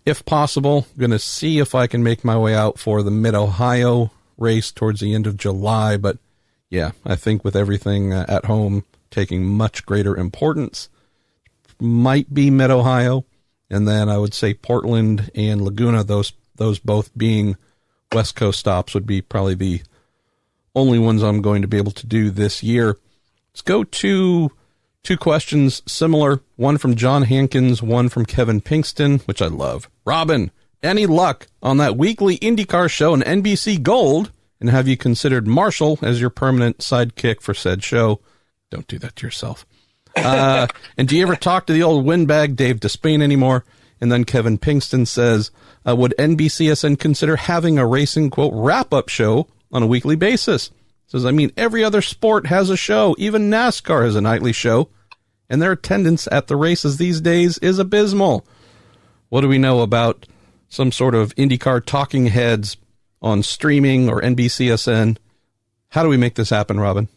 if possible, I'm going to see if I can make my way out for the Mid-Ohio race towards the end of July. But yeah, I think with everything at home taking much greater importance, might be Mid-Ohio. And then I would say Portland and Laguna, those both being West Coast stops, would be probably the only ones I'm going to be able to do this year. Let's go to 2 questions similar. One from John Hankins, one from Kevin Pinkston, which I love. Robin, any luck on that weekly IndyCar show on NBC Gold? And have you considered Marshall as your permanent sidekick for said show? Don't do that to yourself. And do you ever talk to the old windbag Dave Despain anymore? And then Kevin Pinkston says, would NBCSN consider having a racing, quote, wrap-up show on a weekly basis? Says, every other sport has a show. Even NASCAR has a nightly show. And their attendance at the races these days is abysmal. What do we know about some sort of IndyCar talking heads on streaming or NBCSN? How do we make this happen, Robin?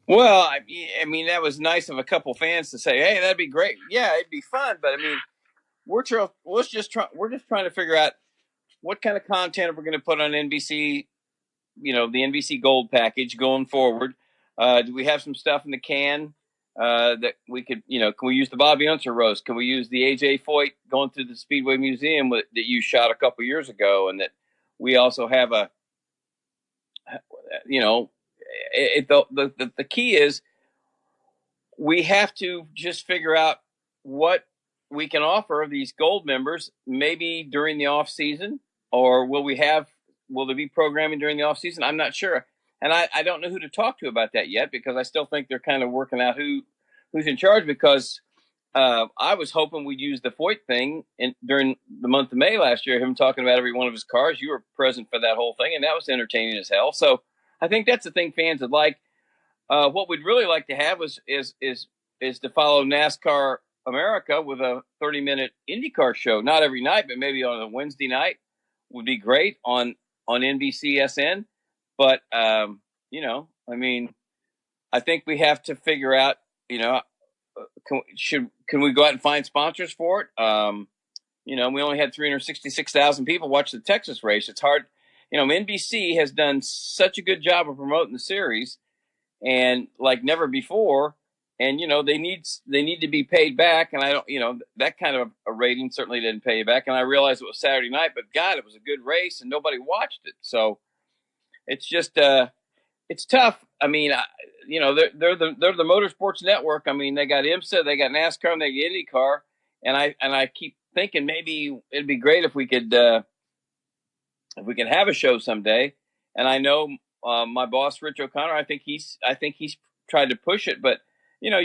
Well, that was nice of a couple fans to say, "Hey, that'd be great." Yeah, it'd be fun, but we're just trying to figure out what kind of content we're going to put on NBC. The NBC Gold Package going forward. Do we have some stuff in the can that we could, can we use the Bobby Unser roast? Can we use the AJ Foyt going through the Speedway Museum that you shot a couple years ago, and that we also have the key is we have to just figure out what we can offer these gold members, maybe during the off season, or will there be programming during the off season? I'm not sure. And I don't know who to talk to about that yet, because I still think they're kind of working out who's in charge, because I was hoping we'd use the Foyt thing during the month of May last year, him talking about every one of his cars. You were present for that whole thing, and that was entertaining as hell. So I think that's the thing fans would like. What we'd really like to have is to follow NASCAR America with a 30-minute IndyCar show. Not every night, but maybe on a Wednesday night would be great on NBCSN. But, you know, I mean, I think we have to figure out, you know, can we go out and find sponsors for it? You know, we only had 366,000 people watch the Texas race. It's hard. You know, NBC has done such a good job of promoting the series, and like never before. And you know, they need to be paid back. And I don't, you know, that kind of a rating certainly didn't pay back. And I realized it was Saturday night, but God, it was a good race, and nobody watched it. So it's just it's tough. I mean, you know, they're the Motorsports Network. I mean, they got IMSA, they got NASCAR, and they got IndyCar. And I keep thinking maybe it'd be great if we could have a show someday. And I know my boss Rich O'Connor. I think he's tried to push it, but you know,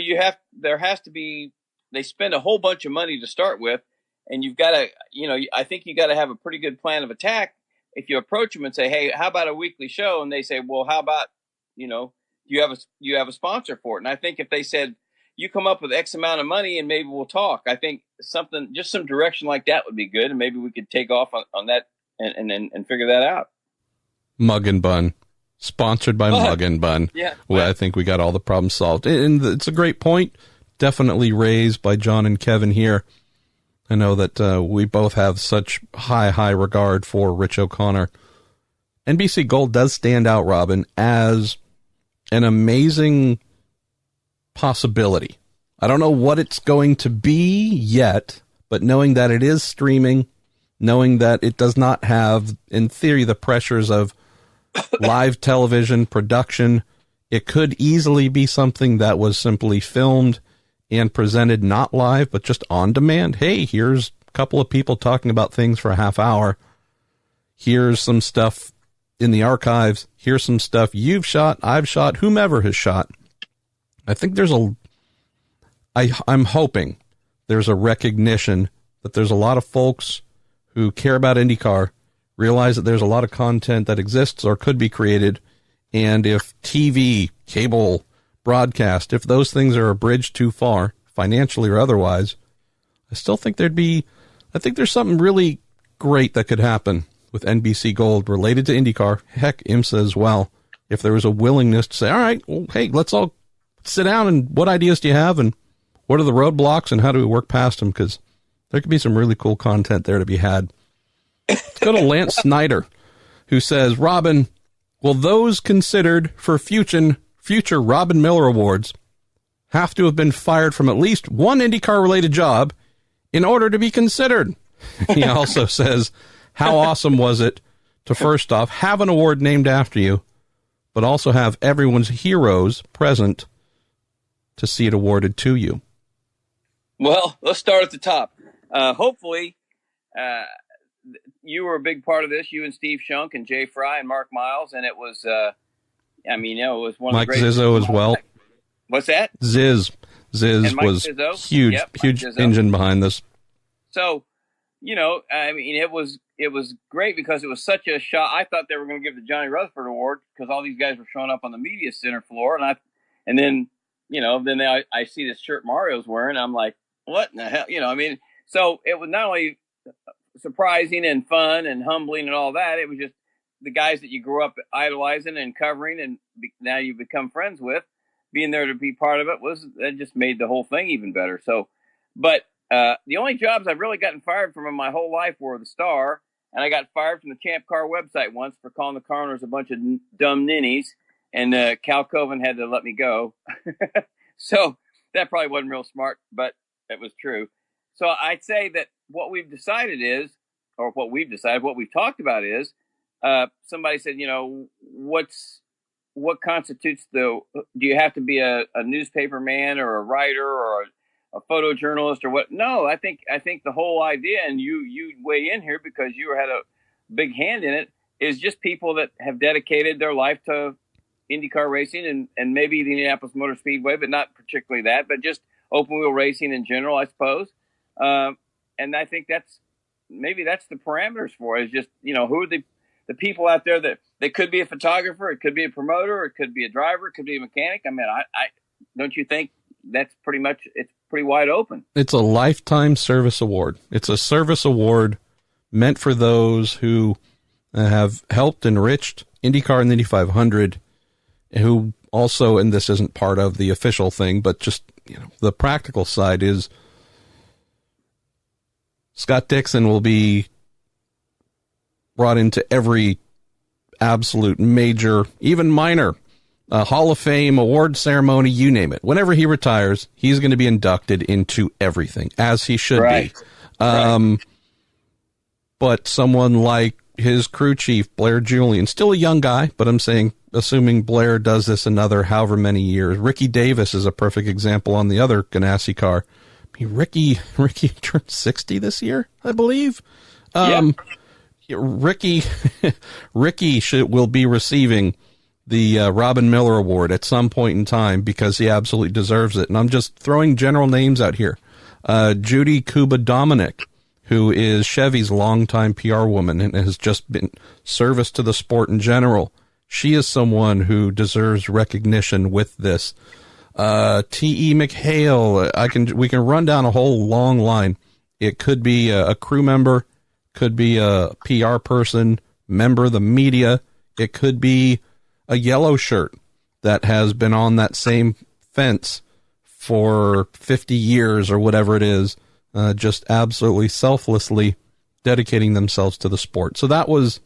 there has to be. They spend a whole bunch of money to start with, and you've got to, you know, I think you got to have a pretty good plan of attack. If you approach them and say, "Hey, how about a weekly show?" and they say, "Well, how about, you know, you have a sponsor for it?" And I think if they said, "You come up with X amount of money and maybe we'll talk," I think just some direction like that would be good, and maybe we could take off on that and figure that out. Mug and Bun, sponsored by Mug and Bun. Yeah, well, I think we got all the problems solved, and it's a great point. Definitely raised by John and Kevin here. I know that we both have such high regard for Rich O'Connor. NBC Gold does stand out, Robin, as an amazing possibility. I don't know what it's going to be yet, but knowing that it is streaming, knowing that it does not have, in theory, the pressures of live television production, it could easily be something that was simply filmed and presented not live, but just on demand. Hey, here's a couple of people talking about things for a half hour. Here's some stuff in the archives. Here's some stuff you've shot, I've shot, whomever has shot. I think I'm hoping there's a recognition that there's a lot of folks who care about IndyCar, realize that there's a lot of content that exists or could be created. And if TV, cable, broadcast, if those things are a bridge too far, financially or otherwise, I still think I think there's something really great that could happen with NBC Gold related to IndyCar, heck, IMSA as well. If there was a willingness to say, all right, well, hey, let's all sit down, and what ideas do you have, and what are the roadblocks, and how do we work past them? Because there could be some really cool content there to be had. Let's go to Lance Snyder, who says, Robin, will those considered for future Robin Miller Awards have to have been fired from at least one IndyCar-related job in order to be considered? He also says, how awesome was it to, first off, have an award named after you, but also have everyone's heroes present to see it awarded to you? Well, let's start at the top. Hopefully, you were a big part of this, you and Steve Shunk and Jay Fry and Mark Miles, and it was, I mean, you know, it was one Mike of the greatest. Zizzo as well. What's that? Ziz was Zizzo? huge, Yep, huge Zizzo. engine behind this. So, you know, I mean, it was great because it was such a shock. I thought they were going to give the Johnny Rutherford Award because all these guys were showing up on the media center floor, and then you know, then I see this shirt Mario's wearing. I'm like, what in the hell? You know, I mean, so it was not only surprising and fun and humbling and all that. It was just the guys that you grew up idolizing and covering, and now you become friends with. Being there to be part of it that just made the whole thing even better. So, but the only jobs I've really gotten fired from in my whole life were the Star, and I got fired from the Champ Car website once for calling the coroners a bunch of dumb ninnies, and Cal Coven had to let me go. So that probably wasn't real smart, but it was true. So I'd say that what we've talked about is, somebody said, you know, what constitutes do you have to be a newspaper man or a writer or a photojournalist or what? No, I think the whole idea, and you weigh in here because you had a big hand in it, is just people that have dedicated their life to IndyCar racing and maybe the Indianapolis Motor Speedway, but not particularly that, but just open wheel racing in general, I suppose. And I think that's the parameters for it, is just, you know, who are the people out there that they could be a photographer, it could be a promoter, it could be a driver, it could be a mechanic. I mean, I don't you think it's pretty much pretty wide open. It's a lifetime service award. It's a service award meant for those who have helped enriched IndyCar and the Indy 500, who also, and this isn't part of the official thing, but just, the practical side is Scott Dixon will be brought into every absolute major, even minor, Hall of Fame, award ceremony, you name it. Whenever he retires, he's going to be inducted into everything, as he should be. Right. But someone like his crew chief, Blair Julian, still a young guy, but I'm saying, assuming Blair does this another however many years. Ricky Davis is a perfect example on the other Ganassi car. I mean, Ricky turned 60 this year, I believe. Ricky will be receiving the Robin Miller Award at some point in time because he absolutely deserves it. And I'm just throwing general names out here. Judy Kuba Dominic, who is Chevy's longtime PR woman and has just been service to the sport in general. She is someone who deserves recognition with this. T.E. McHale, we can run down a whole long line. It could be a crew member, could be a PR person, member of the media. It could be a yellow shirt that has been on that same fence for 50 years or whatever it is, just absolutely selflessly dedicating themselves to the sport. So that was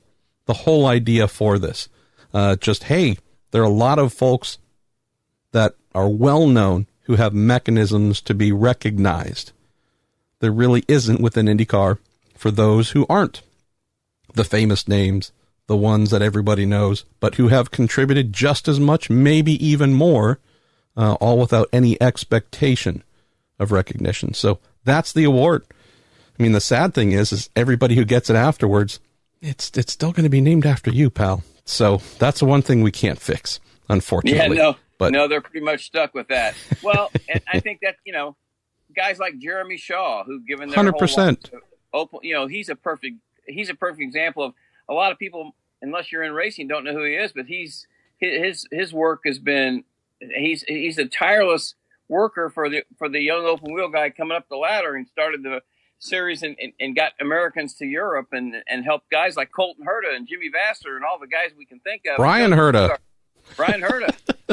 the whole idea for this. Hey, there are a lot of folks that are well known who have mechanisms to be recognized. There really isn't within IndyCar for those who aren't the famous names, the ones that everybody knows, but who have contributed just as much, maybe even more, all without any expectation of recognition. So that's the award. I mean, the sad thing is everybody who gets it afterwards, it's still going to be named after you, pal. So that's the one thing we can't fix, unfortunately. Yeah, no, they're pretty much stuck with that. Well, and I think that, guys like Jeremy Shaw, who've given their 100%. Open, he's a perfect example of a lot of people, unless you're in racing, don't know who he is, but his work has been, he's a tireless worker for the young open wheel guy coming up the ladder and started the series and got Americans to Europe and helped guys like Colton Herta and Jimmy Vasser and all the guys we can think of. Brian Herta.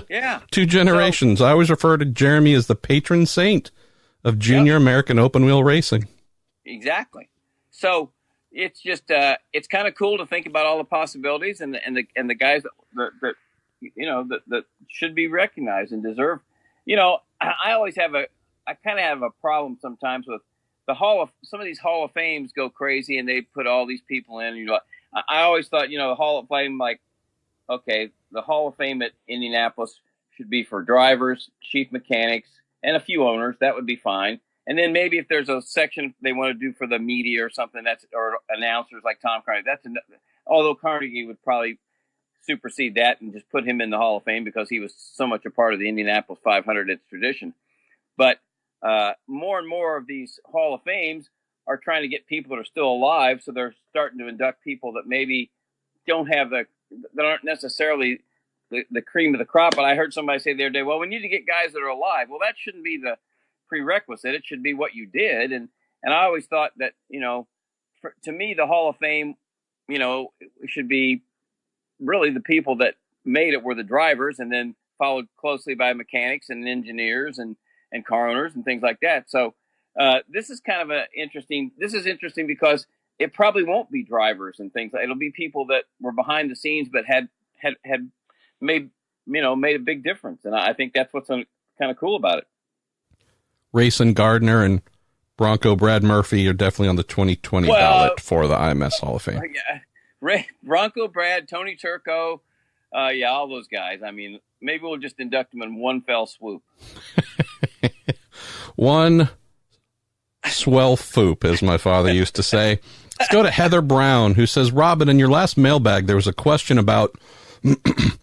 Yeah. 2 generations. So, I always refer to Jeremy as the patron saint of junior American open wheel racing. Exactly. So it's just it's kind of cool to think about all the possibilities and the guys that should be recognized and deserve. I always have I kind of have a problem sometimes with some of these Hall of Fames go crazy and they put all these people in. I always thought the Hall of Fame, like, okay, the Hall of Fame at Indianapolis should be for drivers, chief mechanics, and a few owners. That would be fine. And then maybe if there's a section they want to do for the media or something, or announcers like Tom Carnegie, although Carnegie would probably supersede that and just put him in the Hall of Fame because he was so much a part of the Indianapolis 500, its tradition. But more and more of these Hall of Fames are trying to get people that are still alive, so they're starting to induct people that maybe that aren't necessarily the cream of the crop. But I heard somebody say the other day, well, we need to get guys that are alive. Well, that shouldn't be the prerequisite. It should be what you did. And I always thought that, to me, the Hall of Fame, should be really the people that made it were the drivers, and then followed closely by mechanics and engineers and car owners and things like that. So this is kind of interesting because it probably won't be drivers and things. It'll be people that were behind the scenes but had made a big difference. And I think that's what's kind of cool about it. Rayson Gardner and Bronco Brad Murphy are definitely on the 2020 ballot for the IMS Hall of Fame. Yeah, Bronco Brad, Tony Turco, all those guys. I mean, maybe we'll just induct them in one fell swoop. One swell foop, as my father used to say. Let's go to Heather Brown, who says, Robin, in your last mailbag, there was a question about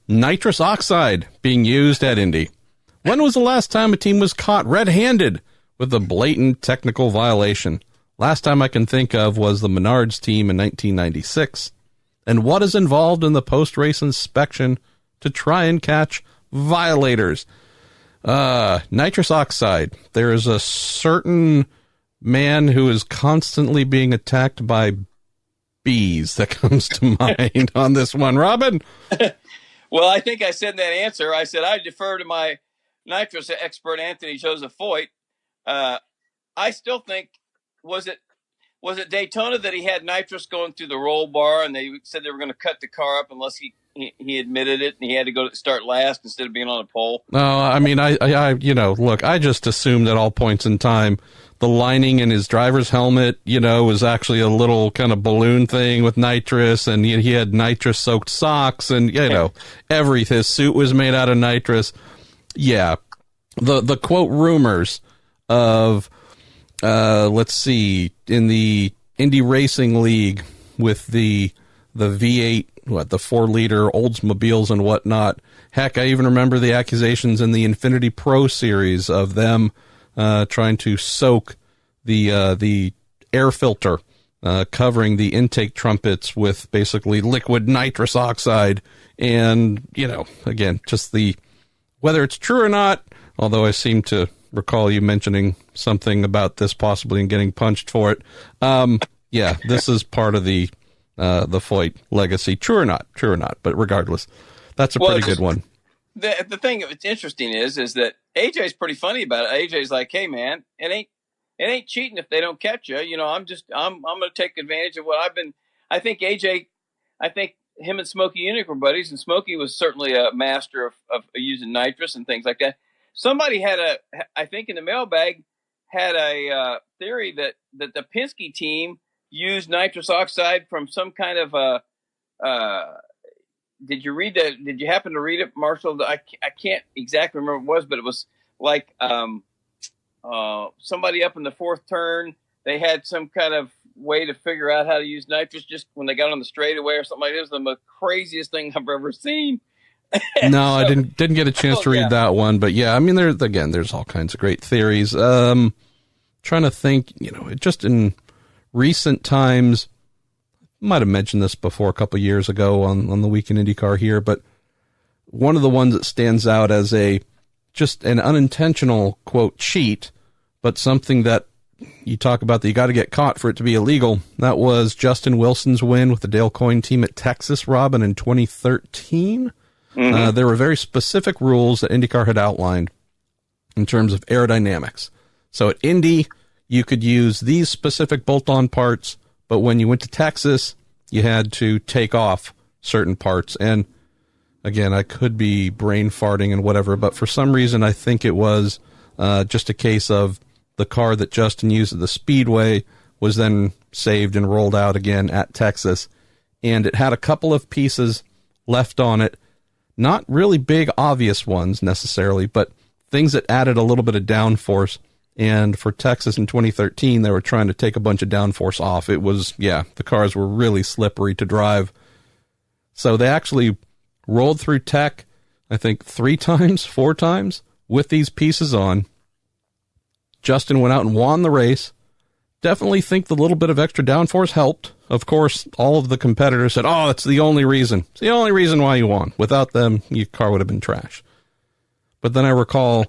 nitrous oxide being used at Indy. When was the last time a team was caught red-handed with a blatant technical violation? Last time I can think of was the Menards team in 1996. And what is involved in the post-race inspection to try and catch violators? Nitrous oxide. There is a certain man who is constantly being attacked by bees that comes to mind on this one. Robin? Well, I think I said in that answer, I said I defer to my nitrous expert, Anthony Joseph Foyt. I still think, was it Daytona that he had nitrous going through the roll bar, and they said they were going to cut the car up unless he admitted it, and he had to start last instead of being on a pole? No, I mean, I look, I just assumed at all points in time the lining in his driver's helmet, was actually a little kind of balloon thing with nitrous, and he had nitrous-soaked socks, and, his suit was made out of nitrous. Yeah. The quote rumors of, let's see, in the Indy Racing League with the V8, the 4-liter Oldsmobiles and whatnot. Heck, I even remember the accusations in the Infinity Pro Series of them trying to soak the air filter covering the intake trumpets with basically liquid nitrous oxide. And, again, just whether it's true or not, although I seem to recall you mentioning something about this possibly and getting punched for it. Yeah, this is part of the Foyt legacy. True or not, but regardless, that's a pretty good one. The thing that's interesting is that AJ's pretty funny about it. AJ's like, hey man, it ain't cheating if they don't catch you. I'm going to take advantage of what I think him and Smokey Unick were buddies, and Smokey was certainly a master of using nitrous and things like that. Somebody I think in the mailbag had a theory that the Penske team used nitrous oxide from some kind of did you happen to read it, Marshall? I can't exactly remember what it was, but it was like somebody up in the fourth turn, they had some kind of way to figure out how to use nitrous just when they got on the straightaway or something like this. The craziest thing I've ever seen. No, I didn't get a chance to read that one, but yeah, I mean, there's all kinds of great theories. Trying to think, just in recent times, might have mentioned this before a couple of years ago on the Week in IndyCar here, but one of the ones that stands out as just an unintentional quote cheat, but something that you talk about that you got to get caught for it to be illegal. That was Justin Wilson's win with the Dale Coyne team at Texas, Robin, in 2013. Mm-hmm. There were very specific rules that IndyCar had outlined in terms of aerodynamics. So at Indy, you could use these specific bolt-on parts, but when you went to Texas, you had to take off certain parts. And again, I could be brain farting and whatever, but for some reason, I think it was just a case of the car that Justin used at the Speedway was then saved and rolled out again at Texas. And it had a couple of pieces left on it. Not really big, obvious ones necessarily, but things that added a little bit of downforce. And for Texas in 2013, they were trying to take a bunch of downforce off. It was, the cars were really slippery to drive. So they actually rolled through Tech, I think 4 times with these pieces on. Justin went out and won the race. Definitely think the little bit of extra downforce helped. Of course, all of the competitors said, oh, that's the only reason. It's the only reason why you won. Without them, your car would have been trash. But then I recall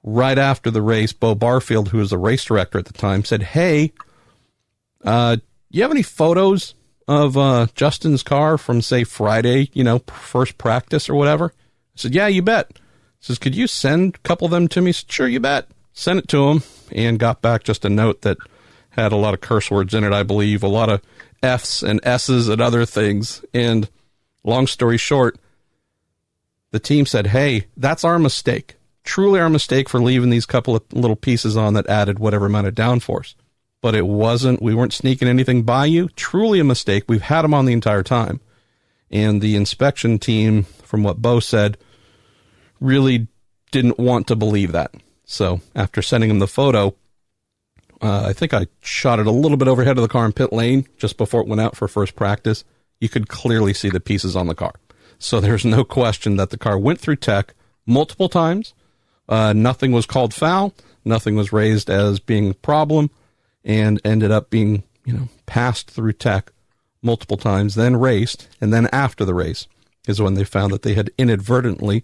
right after the race, Bo Barfield, who was the race director at the time, said, hey, you have any photos of Justin's car from, say, Friday, first practice or whatever? I said, yeah, you bet. He says, could you send a couple of them to me? I said, sure, you bet. Sent it to him and got back just a note that had a lot of curse words in it, I believe, a lot of F's and S's and other things. And long story short, the team said, hey, that's our mistake. Truly our mistake for leaving these couple of little pieces on that added whatever amount of downforce. But we weren't sneaking anything by you. Truly a mistake. We've had them on the entire time. And the inspection team, from what Bo said, really didn't want to believe that. So after sending him the photo, I think I shot it a little bit overhead of the car in pit lane just before it went out for first practice. You could clearly see the pieces on the car. So there's no question that the car went through Tech multiple times. Nothing was called foul. Nothing was raised as being a problem, and ended up being, passed through Tech multiple times, then raced. And then after the race is when they found that they had inadvertently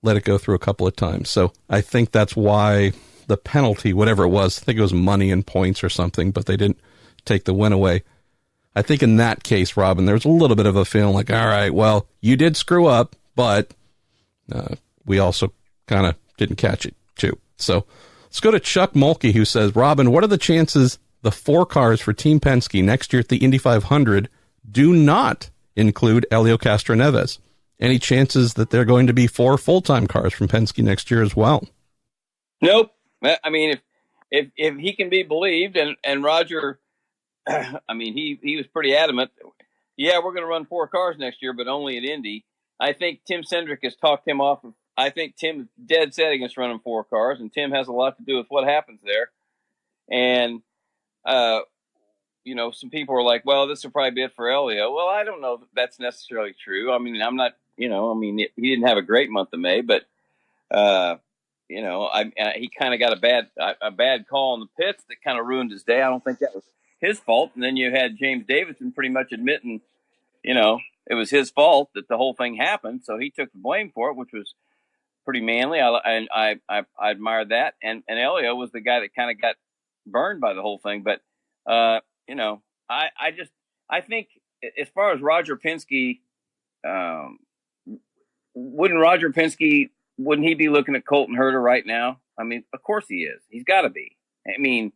let it go through a couple of times. So I think that's why the penalty, whatever it was, I think it was money and points or something, but they didn't take the win away. I think in that case, Robin, there's a little bit of a feeling like, all right, well, you did screw up, but we also kind of didn't catch it too. So let's go to Chuck Mulkey, who says, Robin, what are the chances the 4 cars for Team Penske next year at the Indy 500 do not include Helio Castroneves? Any chances that they're going to be 4 full-time cars from Penske next year as well? Nope. I mean, if he can be believed, and Roger, I mean, he was pretty adamant. Yeah, we're going to run 4 cars next year, but only at Indy. I think Tim Cindric has talked him off. I think Tim dead set against running 4 cars, and Tim has a lot to do with what happens there. And, some people are like, well, this will probably be it for Helio. Well, I don't know if that's necessarily true. I mean, I'm not, he didn't have a great month of May, but, he kind of got a bad call in the pits that kind of ruined his day. I don't think that was his fault. And then you had James Davison pretty much admitting, it was his fault that the whole thing happened. So he took the blame for it, which was pretty manly. I admired that. And Helio was the guy that kind of got burned by the whole thing. But, I think as far as Roger Penske, wouldn't he be looking at Colton Herta right now? I mean, of course he is. He's got to be. I mean,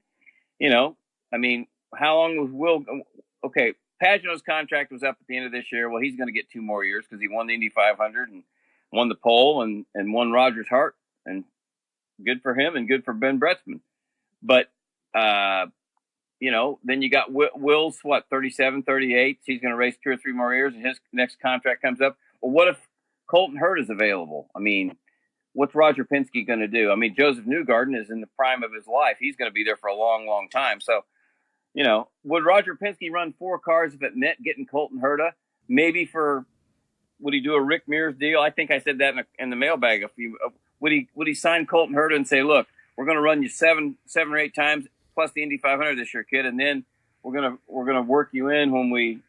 how long was Will? Okay, Pagenaud's contract was up at the end of this year. Well, he's going to get 2 more years because he won the Indy 500 and won the pole and won Roger's heart. And good for him and good for Ben Bretzman. But, then you got Will's, 37, 38. He's going to race 2 or 3 more years and his next contract comes up. Well, what if Colton Herta is available? I mean, what's Roger Penske going to do? I mean, Joseph Newgarden is in the prime of his life. He's going to be there for a long, long time. So, would Roger Penske run 4 cars if it meant getting Colton Herta? Maybe would he do a Rick Mears deal? I think I said that in the mailbag. Would he sign Colton Herta and say, look, we're going to run you 7 or 8 times plus the Indy 500 this year, kid, and then we're gonna work you in when we,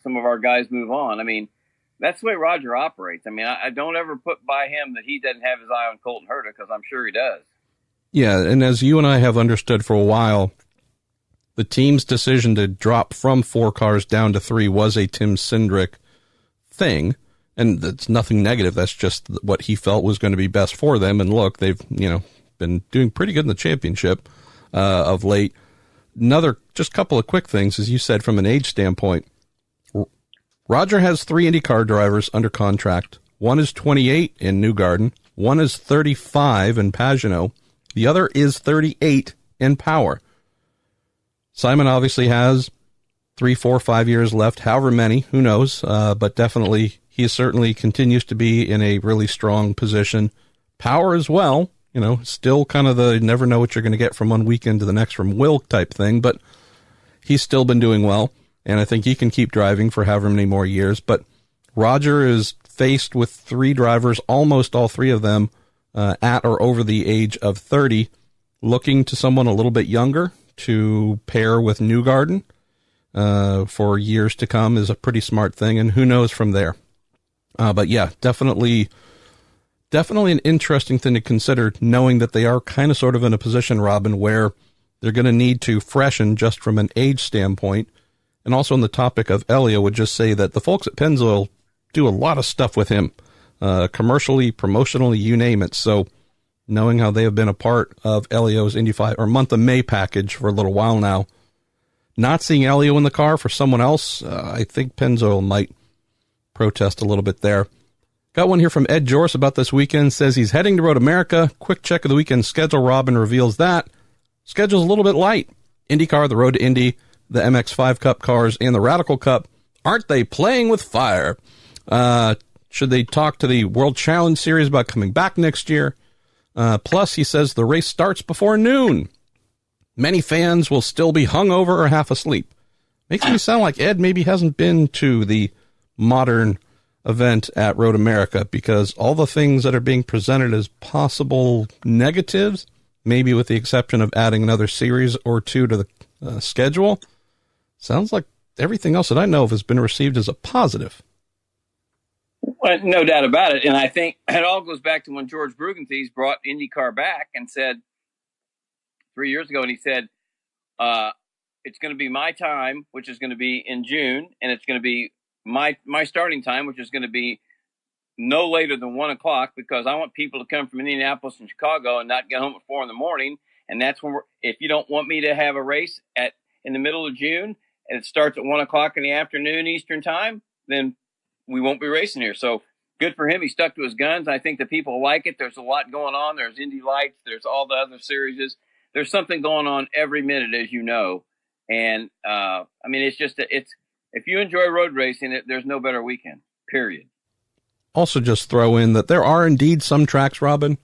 some of our guys move on. I mean, that's the way Roger operates. I mean, I don't ever put by him that he doesn't have his eye on Colton Herta because I'm sure he does. Yeah, and as you and I have understood for a while, the team's decision to drop from 4 cars down to 3 was a Tim Cindric thing, and that's nothing negative. That's just what he felt was going to be best for them. And look, they've been doing pretty good in the championship of late. Another just couple of quick things, as you said, from an age standpoint. Roger has 3 IndyCar drivers under contract. One is 28 in Newgarden. One is 35 in Pagenaud. The other is 38 in Power. Simon obviously has 3, 4, 5 years left, however many, who knows, but definitely he certainly continues to be in a really strong position. Power as well, still kind of the never know what you're going to get from one weekend to the next from Will type thing, but he's still been doing well, and I think he can keep driving for however many more years. But Roger is faced with 3 drivers, almost all 3 of them at or over the age of 30, looking to someone a little bit younger to pair with Newgarden for years to come is a pretty smart thing, and who knows from there. But yeah, definitely an interesting thing to consider, knowing that they are kind of sort of in a position, Robin, where they're going to need to freshen just from an age standpoint. And also on the topic of Helio, would just say that the folks at Pennzoil do a lot of stuff with him, commercially, promotionally, you name it. So knowing how they have been a part of Helio's Indy 5 or month of May package for a little while now, not seeing Helio in the car for someone else, I think Pennzoil might protest a little bit there. Got one here from Ed Joris about this weekend. Says he's heading to Road America. Quick check of the weekend schedule. Robin reveals that schedule's a little bit light. IndyCar, the Road to Indy, the MX5 Cup cars, and the Radical Cup. Aren't they playing with fire? Should they talk to the World Challenge Series about coming back next year? Plus, he says the race starts before noon. Many fans will still be hungover or half asleep. Makes me sound like Ed maybe hasn't been to the modern event at Road America, because all the things that are being presented as possible negatives, maybe with the exception of adding another series or 2 to the schedule, sounds like everything else that I know of has been received as a positive. Well, no doubt about it. And I think it all goes back to when George Brugenthies brought IndyCar back and said 3 years ago, and he said, it's going to be my time, which is going to be in June, and it's going to be my starting time, which is going to be no later than 1:00, because I want people to come from Indianapolis and Chicago and not get home at 4 a.m. And that's when if you don't want me to have a race in the middle of June and it starts at 1:00 in the afternoon Eastern time, then we won't be racing here. So good for him. He stuck to his guns. I think the people like it. There's a lot going on. There's Indy Lights. There's all the other series. There's something going on every minute, as you know. And I mean, it's just if you enjoy road racing, there's no better weekend. Period. Also, just throw in that there are indeed some tracks, Robin,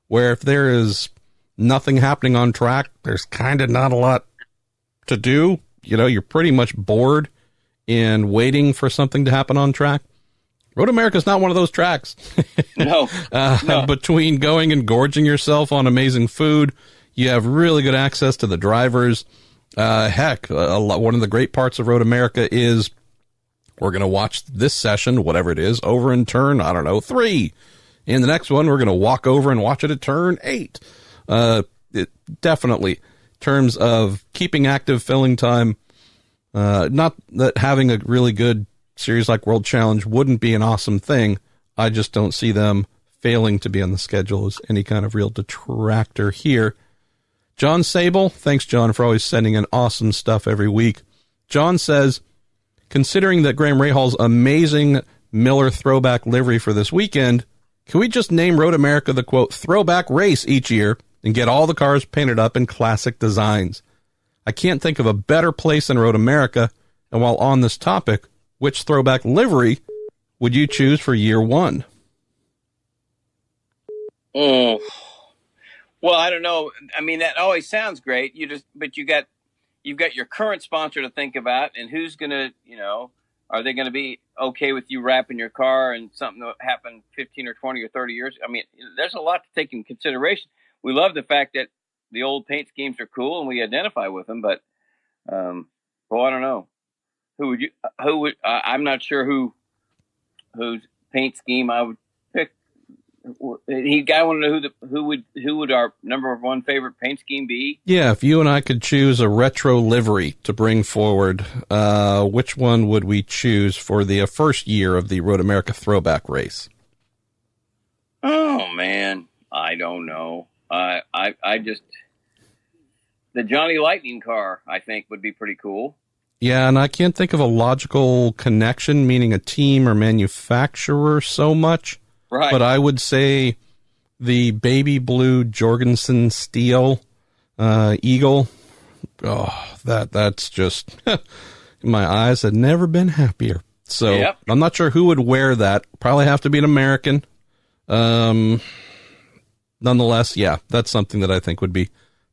where if there is nothing happening on track, there's kind of not a lot to do. You know, you're pretty much bored in waiting for something to happen on track. Road America is not one of those tracks. No. Between going and gorging yourself on amazing food, you have really good access to the drivers. One of the great parts of Road America is we're going to watch this session, whatever it is, over in turn, 3. In the next one, we're going to walk over and watch it at turn 8. It definitely, in terms of keeping active, filling time, not that having a really good series like World Challenge wouldn't be an awesome thing. I just don't see them failing to be on the schedule as any kind of real detractor here. John Sable, thanks, John, for always sending in awesome stuff every week. John says, considering that Graham Rahal's amazing Miller throwback livery for this weekend, can we just name Road America the, quote, throwback race each year and get all the cars painted up in classic designs? I can't think of a better place than Road America, and while on this topic, which throwback livery would you choose for year 1? Oh, well, I don't know. I mean, that always sounds great. But you've got your current sponsor to think about, and who's going to, are they going to be okay with you wrapping your car and something that happened 15 or 20 or 30 years? I mean, there's a lot to take in consideration. We love the fact that the old paint schemes are cool and we identify with them, but, well, I don't know. I'm not sure whose paint scheme I would pick. I want to know who would our number 1 favorite paint scheme be? Yeah, if you and I could choose a retro livery to bring forward, which one would we choose for the first year of the Road America throwback race? Oh man, I don't know. I just the Johnny Lightning car I think would be pretty cool. Yeah, and I can't think of a logical connection, meaning a team or manufacturer so much. Right. But I would say the baby blue Jorgensen steel Eagle. Oh, that's just my eyes had never been happier. So yep. I'm not sure who would wear that. Probably have to be an American. Nonetheless, yeah, that's something that I think would be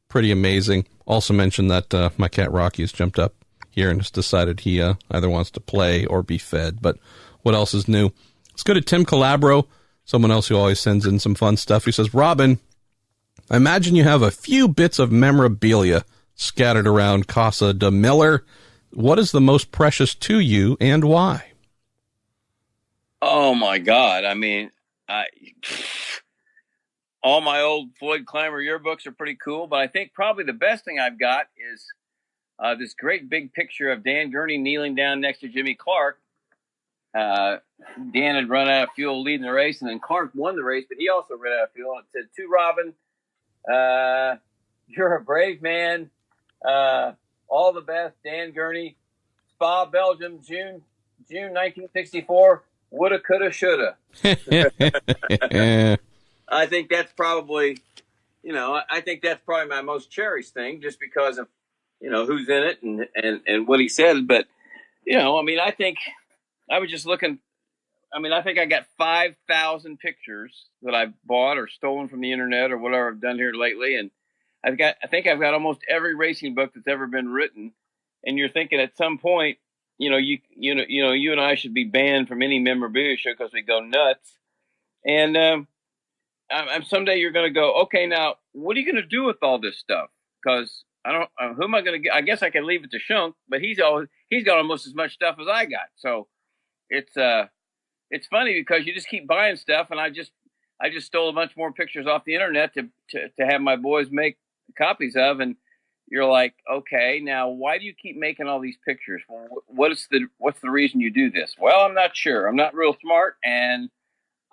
pretty amazing. Also mentioned that my cat Rocky has jumped up here and has decided he either wants to play or be fed. But what else is new? Let's go to Tim Calabro, someone else who always sends in some fun stuff. He says, Robin, I imagine you have a few bits of memorabilia scattered around Casa de Miller. What is the most precious to you and why? Oh, my God. I mean, all my old Floyd Clymer yearbooks are pretty cool, but I think probably the best thing I've got is this great big picture of Dan Gurney kneeling down next to Jimmy Clark. Dan had run out of fuel leading the race, and then Clark won the race, but he also ran out of fuel. And it said, to Robin, you're a brave man. All the best, Dan Gurney. Spa, Belgium, June 1964. Woulda, coulda, shoulda. I think that's probably, my most cherished thing, just because of, who's in it and what he said. But, I think I was just looking. I think I got 5,000 pictures that I bought or stolen from the internet or whatever I've done here lately. And I think I've got almost every racing book that's ever been written. And you're thinking at some point, you and I should be banned from any memorabilia show because we go nuts. And someday you're going to go, okay, now what are you going to do with all this stuff? Because who am I going to get? I guess I can leave it to Shunk, but he's got almost as much stuff as I got. So it's it's funny because you just keep buying stuff, and I just stole a bunch more pictures off the internet to have my boys make copies of, and you're like, okay, now why do you keep making all these pictures? Well, what's the reason you do this? Well, I'm not sure. I'm not real smart, and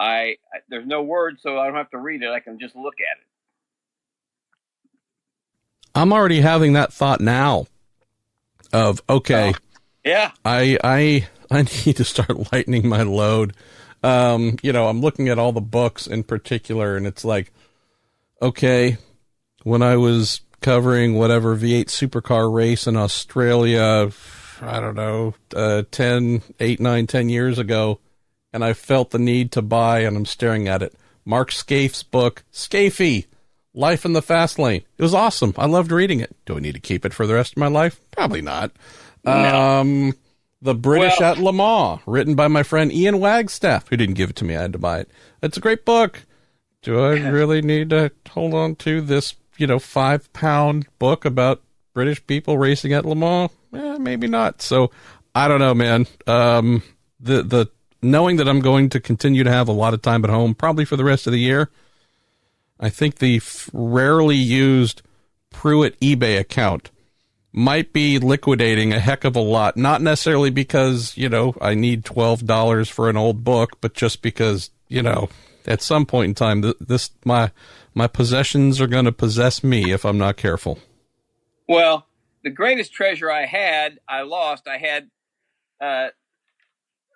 I there's no words, so I don't have to read it. I can just look at it. I'm already having that thought now of, okay, yeah, I need to start lightening my load. I'm looking at all the books in particular, and it's like, okay, when I was covering whatever V8 supercar race in Australia, I don't know, 10 years ago, and I felt the need to buy, and I'm staring at it, Mark Scaife's book, Scafey, Life in the Fast Lane. It was awesome. I loved reading it. Do I need to keep it for the rest of my life? Probably not. No. The British at Le Mans, written by my friend Ian Wagstaff, who didn't give it to me. I had to buy it. It's a great book. Do I really need to hold on to this, 5-pound book about British people racing at Le Mans? Maybe not. So I don't know, man. The knowing that I'm going to continue to have a lot of time at home, probably for the rest of the year, I think the rarely used Pruett eBay account might be liquidating a heck of a lot. Not necessarily because, I need $12 for an old book, but just because, at some point in time, my possessions are going to possess me if I'm not careful. Well, the greatest treasure I had, I lost. I had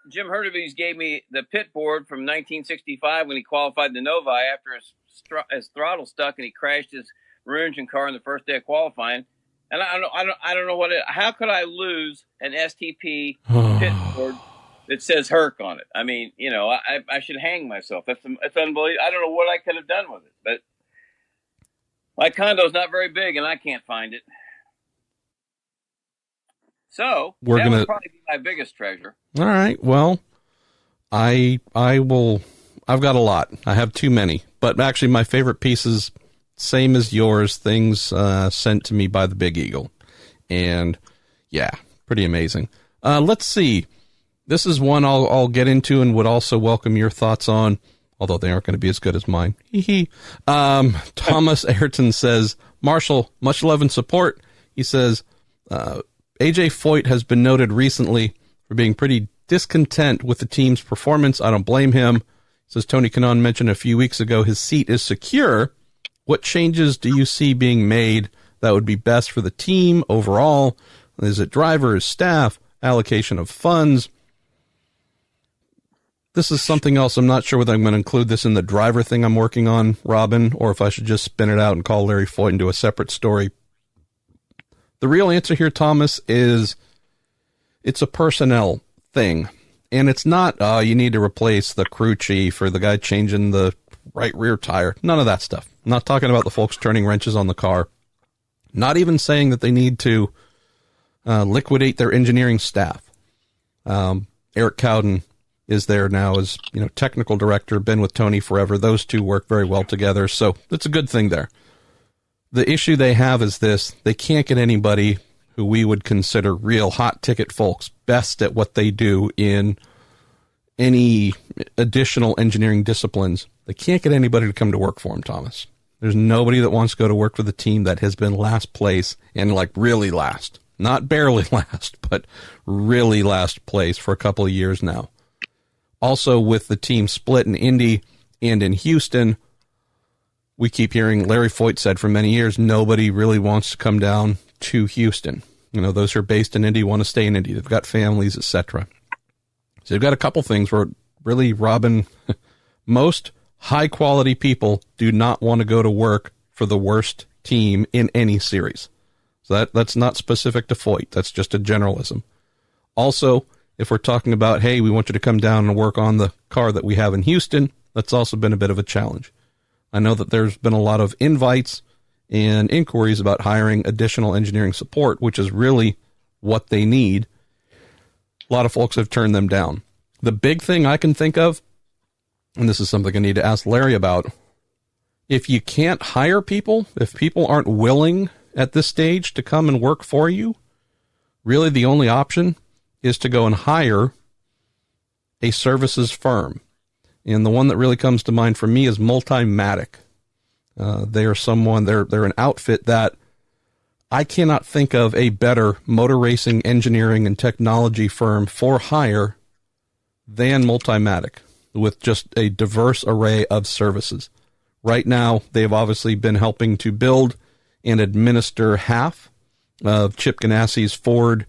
Jim Hurtubise gave me the pit board from 1965 when he qualified the Novi after his throttle stuck and he crashed his rear engine car on the first day of qualifying. And I don't know how could I lose an STP pit board that says Herc on it? I mean, I should hang myself. It's unbelievable. I don't know what I could have done with it, but my condo's not very big and I can't find it. So would probably be my biggest treasure. All right. Well, I've got a lot. I have too many, but actually my favorite pieces, same as yours, things sent to me by the Big Eagle. And yeah, pretty amazing. Let's see. This is one I'll get into and would also welcome your thoughts on, although they aren't going to be as good as mine. Thomas Ayrton says, Marshall, much love and support. He says, AJ Foyt has been noted recently for being pretty discontent with the team's performance. I don't blame him. Says Tony Kanaan mentioned a few weeks ago his seat is secure. What changes do you see being made that would be best for the team overall? Is it drivers, staff, allocation of funds? This is something else. I'm not sure whether I'm going to include this in the driver thing I'm working on, Robin, or if I should just spin it out and call Larry Foyt into a separate story. The real answer here, Thomas, is it's a personnel thing. And it's not, you need to replace the crew chief or the guy changing the right rear tire. None of that stuff. I'm not talking about the folks turning wrenches on the car. Not even saying that they need to liquidate their engineering staff. Eric Cowden is there now as, technical director, been with Tony forever. Those two work very well together. So it's a good thing there. The issue they have is this: they can't get anybody who we would consider real hot ticket folks, best at what they do in any additional engineering disciplines. They can't get anybody to come to work for them, Thomas. There's nobody that wants to go to work for the team that has been last place and really last. Not barely last, but really last place for a couple of years now. Also, with the team split in Indy and in Houston, we keep hearing, Larry Foyt said for many years, nobody really wants to come down to Houston. Those who are based in Indy want to stay in Indy. They've got families, etc. So they've got a couple things where really, Robin, most high-quality people do not want to go to work for the worst team in any series. So that's not specific to Foyt. That's just a generalism. Also, if we're talking about, hey, we want you to come down and work on the car that we have in Houston, that's also been a bit of a challenge. I know that there's been a lot of invites and inquiries about hiring additional engineering support, which is really what they need. A lot of folks have turned them down. The big thing I can think of, and this is something I need to ask Larry about, if you can't hire people, if people aren't willing at this stage to come and work for you, really the only option is to go and hire a services firm. And the one that really comes to mind for me is Multimatic. They're an outfit that I cannot think of a better motor racing engineering and technology firm for hire than Multimatic, with just a diverse array of services. Right now, they've obviously been helping to build and administer half of Chip Ganassi's Ford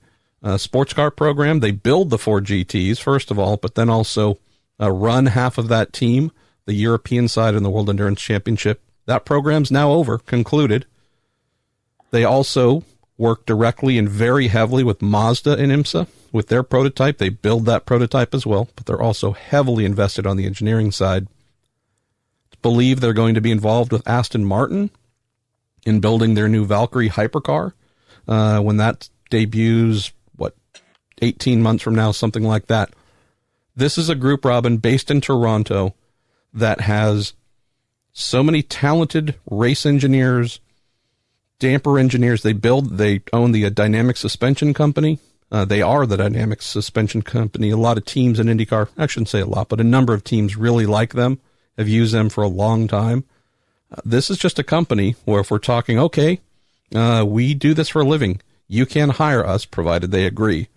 sports car program. They build the Ford GTs, first of all, but then also run half of that team, the European side in the World Endurance Championship. That program's now over, concluded. They also work directly and very heavily with Mazda and IMSA with their prototype. They build that prototype as well, but they're also heavily invested on the engineering side. I believe they're going to be involved with Aston Martin in building their new Valkyrie hypercar when that debuts, 18 months from now, something like that. This is a group, Robin, based in Toronto that has so many talented race engineers, damper engineers. They own the dynamic suspension company. They are the dynamic suspension company. A lot of teams in IndyCar, I shouldn't say a lot, but a number of teams really like them, have used them for a long time. This is just a company where if we're talking, okay, we do this for a living, you can hire us, provided they agree,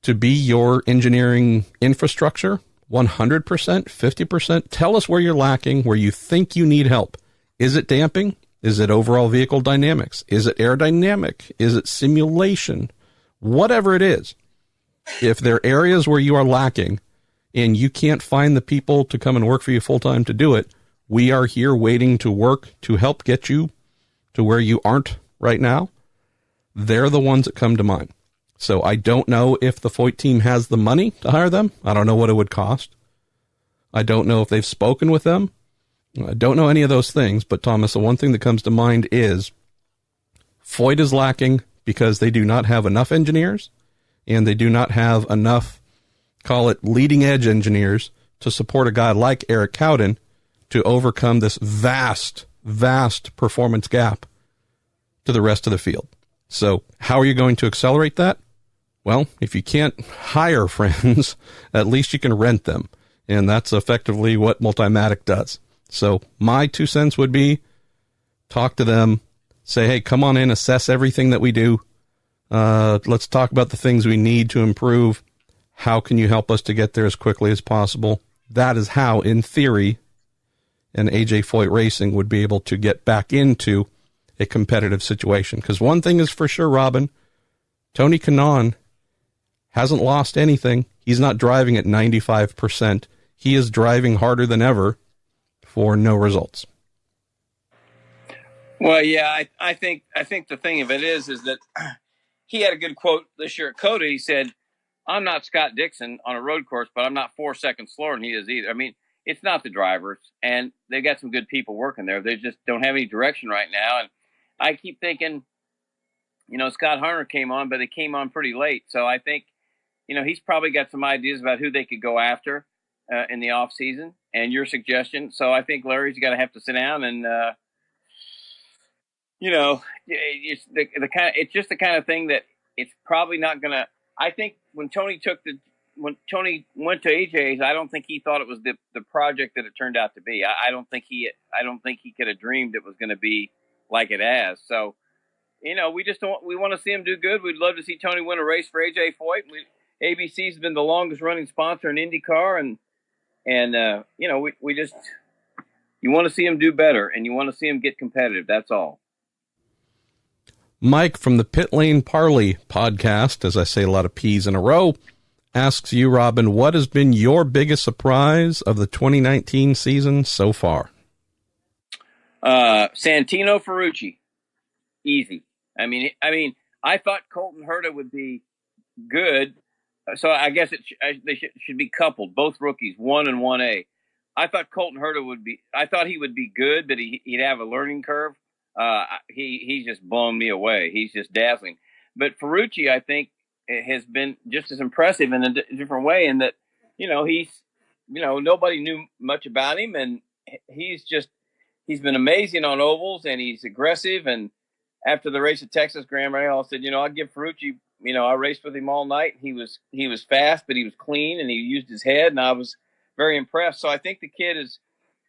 to be your engineering infrastructure, 100%, 50%. Tell us where you're lacking, where you think you need help. Is it damping? Is it overall vehicle dynamics? Is it aerodynamic? Is it simulation? Whatever it is, if there are areas where you are lacking and you can't find the people to come and work for you full-time to do it, we are here waiting to work to help get you to where you aren't right now. They're the ones that come to mind. So I don't know if the Foyt team has the money to hire them. I don't know what it would cost. I don't know if they've spoken with them. I don't know any of those things. But, Thomas, the one thing that comes to mind is Foyt is lacking because they do not have enough engineers, and they do not have enough, call it leading-edge engineers, to support a guy like Eric Cowden to overcome this vast, vast performance gap to the rest of the field. So how are you going to accelerate that? Well, if you can't hire friends, at least you can rent them. And that's effectively what Multimatic does. So my 2 cents would be talk to them, say, hey, come on in, assess everything that we do. Let's talk about the things we need to improve. How can you help us to get there as quickly as possible? That is how, in theory, an AJ Foyt Racing would be able to get back into a competitive situation. Because one thing is for sure, Robin, Tony Kanaan hasn't lost anything. He's not driving at 95%. He is driving harder than ever for no results. Well, yeah, I think the thing of it is that he had a good quote this year at COTA. He said, I'm not Scott Dixon on a road course, but I'm not 4 seconds slower than he is either. I mean, it's not the drivers, and they got some good people working there. They just don't have any direction right now. And I keep thinking, Scott Hunter came on, but he came on pretty late. So I think, he's probably got some ideas about who they could go after in the off season and your suggestion. So I think Larry's got to have to sit down and, it's just the kind of thing that it's probably not going to, I think when Tony went to AJ's, I don't think he thought it was the project that it turned out to be. I don't think he could have dreamed it was going to be like it has. So, we want to see him do good. We'd love to see Tony win a race for AJ Foyt. ABC's been the longest running sponsor in IndyCar, and you want to see him do better, and you want to see him get competitive. That's all. Mike from the Pit Lane Parley podcast, as I say a lot of P's in a row, asks you, Robin, what has been your biggest surprise of the 2019 season so far? Santino Ferrucci. Easy. I mean, I thought Colton Herta would be good. So I guess they should be coupled, both rookies, 1 and 1A. I thought Colton Herta he would be good, but he'd have a learning curve. He's just blown me away. He's just dazzling. But Ferrucci, I think, has been just as impressive in a different way in that, nobody knew much about him, and he's been amazing on ovals, and he's aggressive. And after the race at Texas, Graham Rahal said, I'll give Ferrucci I raced with him all night. He was fast, but he was clean, and he used his head, and I was very impressed. So I think the kid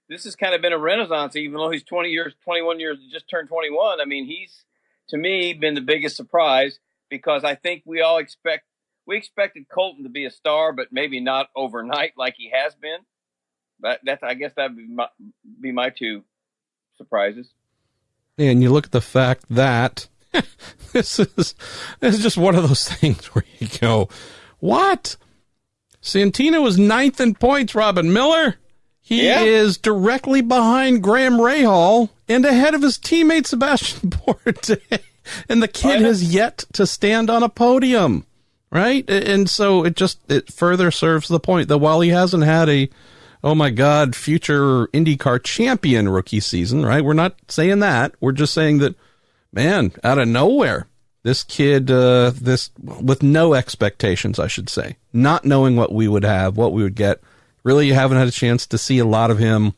this has kind of been a renaissance, even though he's 21 years, just turned 21. I mean, he's, to me, been the biggest surprise, because I think we expected Colton to be a star, but maybe not overnight like he has been. But I guess that would be my two surprises. And you look at the fact that this is just one of those things where you go, what? Santino was 9th in points, Robin Miller. He is directly behind Graham Rahal and ahead of his teammate Sebastian Bourdais. And the kid has yet to stand on a podium, right? And so it further serves the point that while he hasn't had a, oh my God, future IndyCar champion rookie season, right? We're not saying that. We're just saying that, man, out of nowhere, this kid, with no expectations, I should say, not knowing what we would get. Really, you haven't had a chance to see a lot of him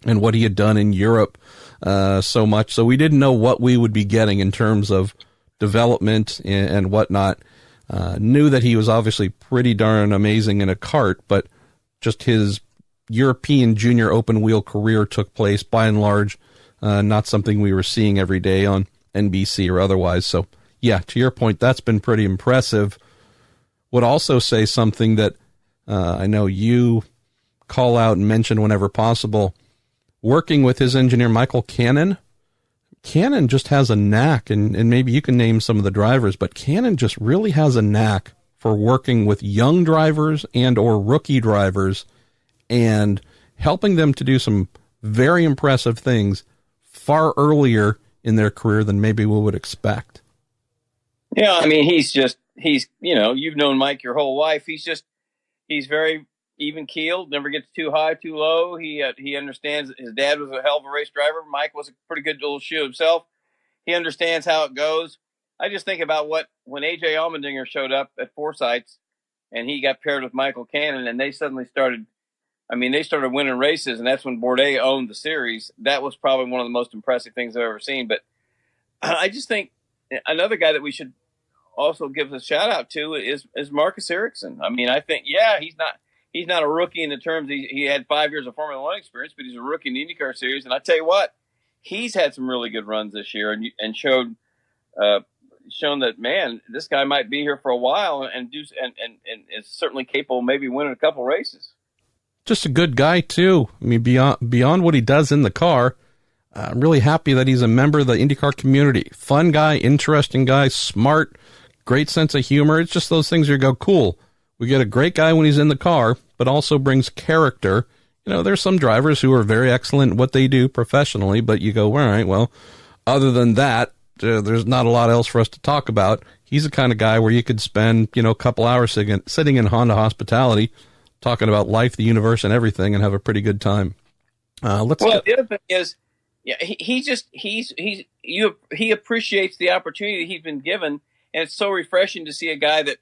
and what he had done in Europe so much. So we didn't know what we would be getting in terms of development and whatnot. Knew that he was obviously pretty darn amazing in a kart, but just his European junior open wheel career took place by and large, not something we were seeing every day on NBC or otherwise. So yeah, to your point, that's been pretty impressive. Would also say something that I know you call out and mention whenever possible. Working with his engineer, Michael Cannon just has a knack, and maybe you can name some of the drivers, but Cannon just really has a knack for working with young drivers and or rookie drivers and helping them to do some very impressive things far earlier in their career than maybe we would expect. Yeah, I mean, he's you've known Mike your whole life. He's very even keeled, never gets too high, too low. He understands that his dad was a hell of a race driver. Mike was a pretty good little shoe himself. He understands how it goes. I just think about when AJ Allmendinger showed up at Forsyth's and he got paired with Michael Cannon, and they suddenly started winning races, and that's when Bourdais owned the series. That was probably one of the most impressive things I've ever seen. But I just think another guy that we should also give a shout out to is Marcus Ericsson. I mean, I think, he's not a rookie in the terms he had 5 years of Formula One experience, but he's a rookie in the IndyCar series. And I tell you what, he's had some really good runs this year and shown that, man, this guy might be here for a while and is certainly capable of maybe winning a couple races. Just a good guy too. I mean, beyond what he does in the car, I'm really happy that he's a member of the IndyCar community. Fun guy, interesting guy, smart, great sense of humor. It's just those things where you go, cool. We get a great guy when he's in the car, but also brings character. There's some drivers who are very excellent at what they do professionally, but you go, all right, well, other than that, there's not a lot else for us to talk about. He's the kind of guy where you could spend, a couple hours sitting in Honda Hospitality, talking about life, the universe, and everything, and have a pretty good time. The other thing is, he appreciates the opportunity he's been given, and it's so refreshing to see a guy that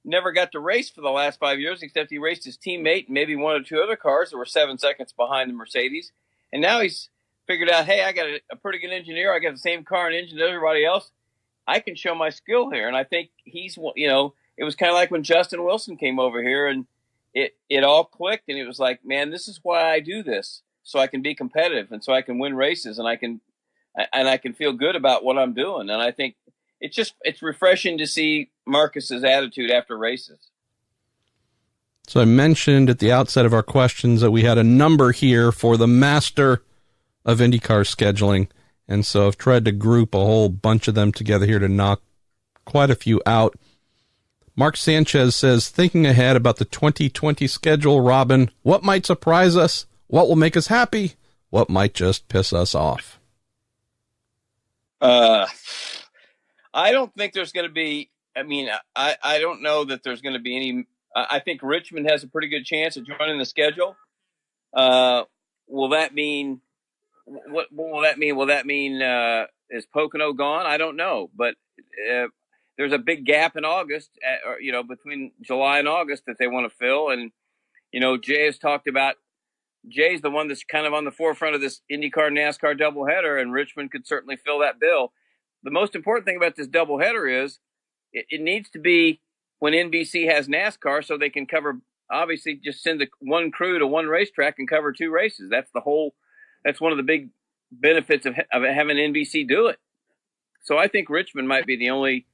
never got to race for the last 5 years, except he raced his teammate and maybe one or two other cars that were 7 seconds behind the Mercedes. And now he's figured out, hey, I got a pretty good engineer. I got the same car and engine as everybody else. I can show my skill here. And I think it was kind of like when Justin Wilson came over here and it all clicked. And it was like, man, this is why I do this. So I can be competitive and so I can win races and I can feel good about what I'm doing. And I think it's refreshing to see Marcus's attitude after races. So I mentioned at the outset of our questions that we had a number here for the master of IndyCar scheduling. And so I've tried to group a whole bunch of them together here to knock quite a few out. Mark Sanchez says, thinking ahead about the 2020 schedule, Robin, what might surprise us? What will make us happy? What might just piss us off? I don't think there's going to be, I don't know that there's going to be any, I think Richmond has a pretty good chance of joining the schedule. Will that mean, what will that mean? Will that mean, is Pocono gone? I don't know, but, there's a big gap in August, between July and August that they want to fill. And, Jay has talked about, Jay's the one that's kind of on the forefront of this IndyCar NASCAR doubleheader, and Richmond could certainly fill that bill. The most important thing about this doubleheader is it needs to be when NBC has NASCAR, so they can cover. Obviously, just send one crew to one racetrack and cover 2 races. That's one of the big benefits of having NBC do it. So I think Richmond might be the only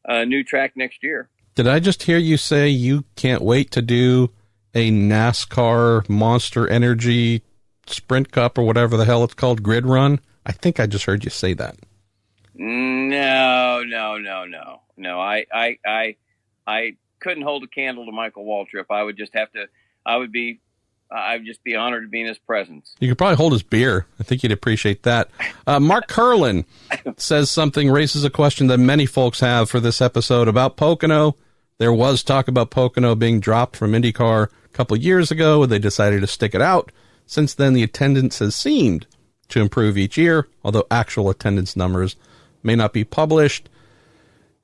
new track next year. Did I just hear you say you can't wait to do a NASCAR Monster Energy Sprint Cup or whatever the hell it's called, grid run? I think I just heard you say that. No. I couldn't hold a candle to Michael Waltrip. I'd just be honored to be in his presence. You could probably hold his beer. I think you'd appreciate that. Mark Curlin says something, raises a question that many folks have for this episode about Pocono. There was talk about Pocono being dropped from IndyCar a couple of years ago, and they decided to stick it out. Since then, the attendance has seemed to improve each year, although actual attendance numbers may not be published.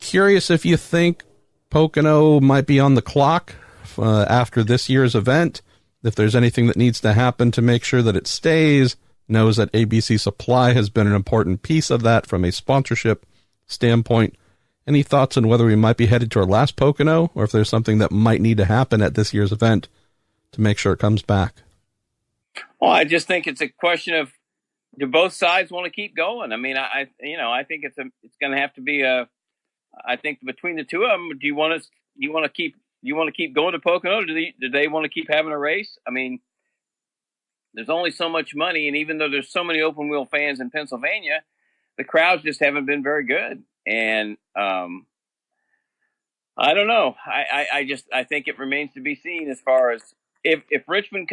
Curious if you think Pocono might be on the clock after this year's event, if there's anything that needs to happen to make sure that it stays. Knows that ABC Supply has been an important piece of that from a sponsorship standpoint. Any thoughts on whether we might be headed to our last Pocono, or if there's something that might need to happen at this year's event to make sure it comes back? Well, I just think it's a question of, do both sides want to keep going? I mean, I think it's going to have to be I think between the two of them, do you want to keep going to Pocono? Do they want to keep having a race? I mean, there's only so much money, and even though there's so many open wheel fans in Pennsylvania, the crowds just haven't been very good. And I don't know. I think it remains to be seen as far as if Richmond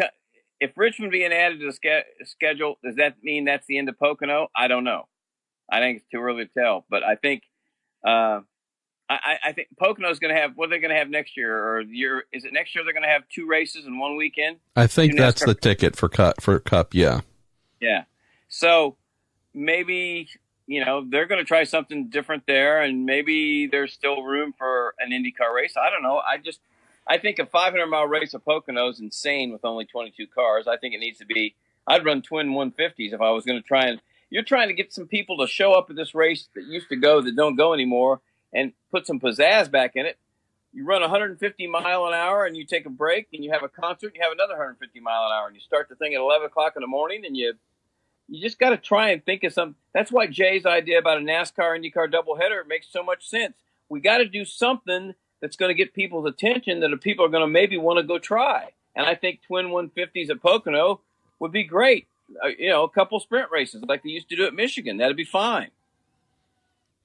being added to the schedule, does that mean that's the end of Pocono? I don't know. I think it's too early to tell. But I think I think Pocono's going to have, what they're going to have next year, or the year. Is it next year they're going to have 2 races in one weekend? I think that's the ticket for Cup. Yeah. Yeah. So maybe, they're going to try something different there, and maybe there's still room for an IndyCar race. I don't know. I think a 500-mile race of Pocono is insane with only 22 cars. I think it needs to be, I'd run twin 150s if I was going to try, and you're trying to get some people to show up at this race that used to go that don't go anymore and put some pizzazz back in it. You run 150 mile an hour and you take a break and you have a concert, and you have another 150 mile an hour, and you start the thing at 11 o'clock in the morning, and you just got to try and think of something. That's why Jay's idea about a NASCAR IndyCar doubleheader makes so much sense. We got to do something that's going to get people's attention, that people are going to maybe want to go try. And I think twin 150s at Pocono would be great. A couple sprint races like they used to do at Michigan. That'd be fine.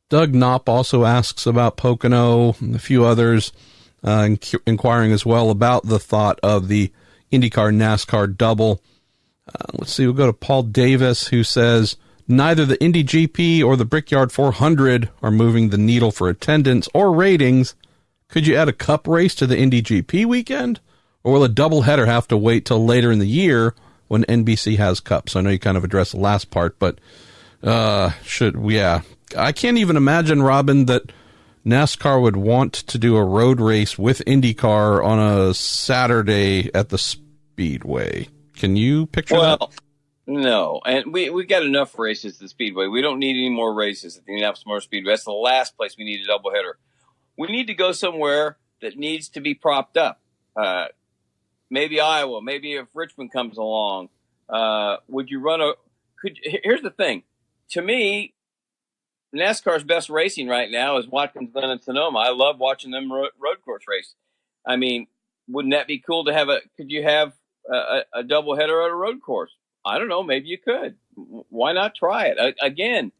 Doug Knopp also asks about Pocono, and a few others inquiring as well about the thought of the IndyCar NASCAR double. Let's see, we'll go to Paul Davis, who says, neither the Indy GP or the Brickyard 400 are moving the needle for attendance or ratings. Could you add a Cup race to the Indy GP weekend? Or will a doubleheader have to wait till later in the year when NBC has Cups? I know you kind of addressed the last part, but I can't even imagine, Robin, that NASCAR would want to do a road race with IndyCar on a Saturday at the Speedway. Can you picture that? No, and we got enough races at the Speedway. We don't need any more races at the Indianapolis Motor Speedway. That's the last place we need a doubleheader. We need to go somewhere that needs to be propped up. Maybe Iowa. Maybe if Richmond comes along, would you run here's the thing. To me, NASCAR's best racing right now is Watkins Glen and Sonoma. I love watching them road course race. I mean, wouldn't that be cool to have could you have a doubleheader at a road course? I don't know. Maybe you could. Why not try it? Again,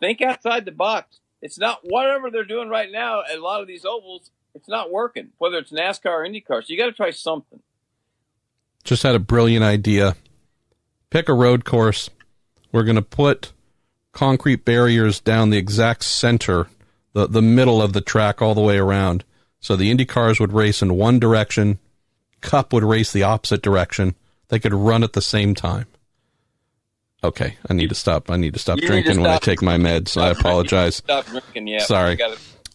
think outside the box. It's not whatever they're doing right now at a lot of these ovals. It's not working, whether it's NASCAR or IndyCar. So you got to try something. Just had a brilliant idea. Pick a road course. We're going to put concrete barriers down the exact center, the middle of the track all the way around. So the IndyCars would race in one direction. Cup would race the opposite direction. They could run at the same time. Okay, I need to stop drinking when I take my meds. I apologize. Stop drinking, yeah. Sorry.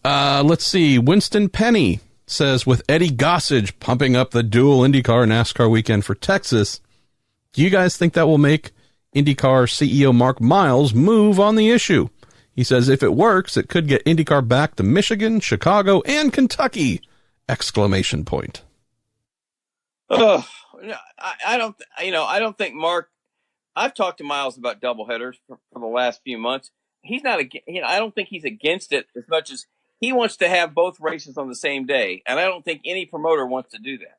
Let's see. Winston Penny says, with Eddie Gossage pumping up the dual IndyCar NASCAR weekend for Texas, do you guys think that will make IndyCar CEO Mark Miles move on the issue? He says, if it works, it could get IndyCar back to Michigan, Chicago, and Kentucky! Exclamation point. Oh, I don't think Mark. I've talked to Miles about doubleheaders for the last few months. He's not, I don't think he's against it as much as he wants to have both races on the same day, and I don't think any promoter wants to do that.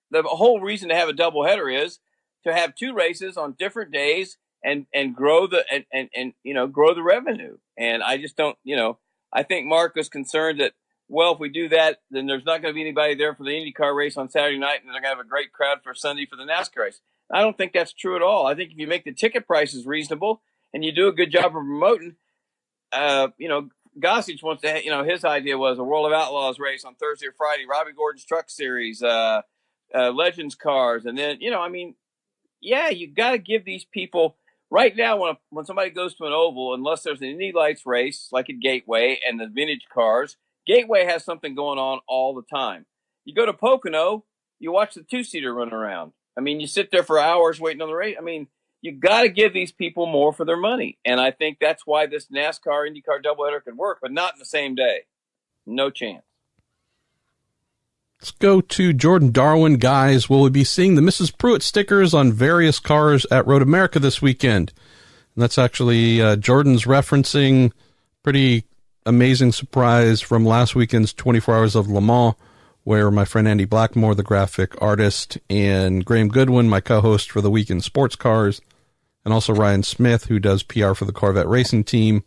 The whole reason to have a doubleheader is to have two races on different days and grow the grow the revenue. And I just don't, I think Mark was concerned that, well, if we do that, then there's not going to be anybody there for the IndyCar race on Saturday night, and they're going to have a great crowd for Sunday for the NASCAR race. I don't think that's true at all. I think if you make the ticket prices reasonable and you do a good job of promoting, Gossage wants to, his idea was a World of Outlaws race on Thursday or Friday, Robbie Gordon's Truck Series, Legends cars. And then, you got to give these people right now when somebody goes to an oval, unless there's an Indy Lights race like at Gateway and the vintage cars, Gateway has something going on all the time. You go to Pocono, you watch the two-seater run around. I mean, you sit there for hours waiting on the race. I mean, you got to give these people more for their money. And I think that's why this NASCAR IndyCar doubleheader could work, but not in the same day. No chance. Let's go to Jordan Darwin. Guys, will we be seeing the Mrs. Pruett stickers on various cars at Road America this weekend? And that's actually Jordan's referencing pretty amazing surprise from last weekend's 24 Hours of Le Mans, where my friend Andy Blackmore, the graphic artist, and Graham Goodwin, my co-host for the Weekend Sports Cars, and also Ryan Smith, who does PR for the Corvette Racing Team,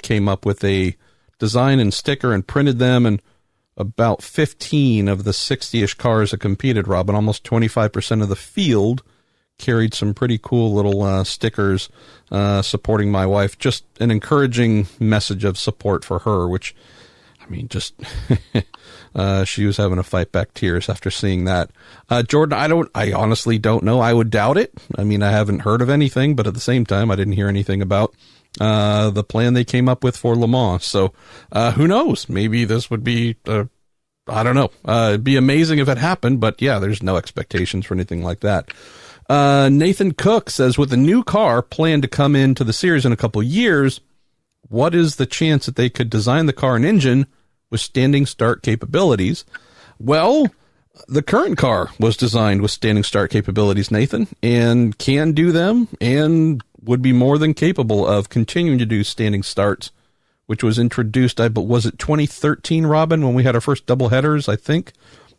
came up with a design and sticker and printed them, and about 15 of the 60-ish cars that competed, Robin, almost 25% of the field, carried some pretty cool little stickers supporting my wife. Just an encouraging message of support for her, which, I mean, just she was having to fight back tears after seeing that. Jordan, I honestly don't know. I would doubt it. I mean, I haven't heard of anything, but at the same time, I didn't hear anything about the plan they came up with for Le Mans. So who knows? Maybe this would be, I don't know. It'd be amazing if it happened, but yeah, there's no expectations for anything like that. Nathan Cook says, with a new car planned to come into the series in a couple years, what is the chance that they could design the car and engine with standing start capabilities? Well, the current car was designed with standing start capabilities, Nathan, and can do them and would be more than capable of continuing to do standing starts, which was introduced, was it 2013, Robin, when we had our first double headers, I think?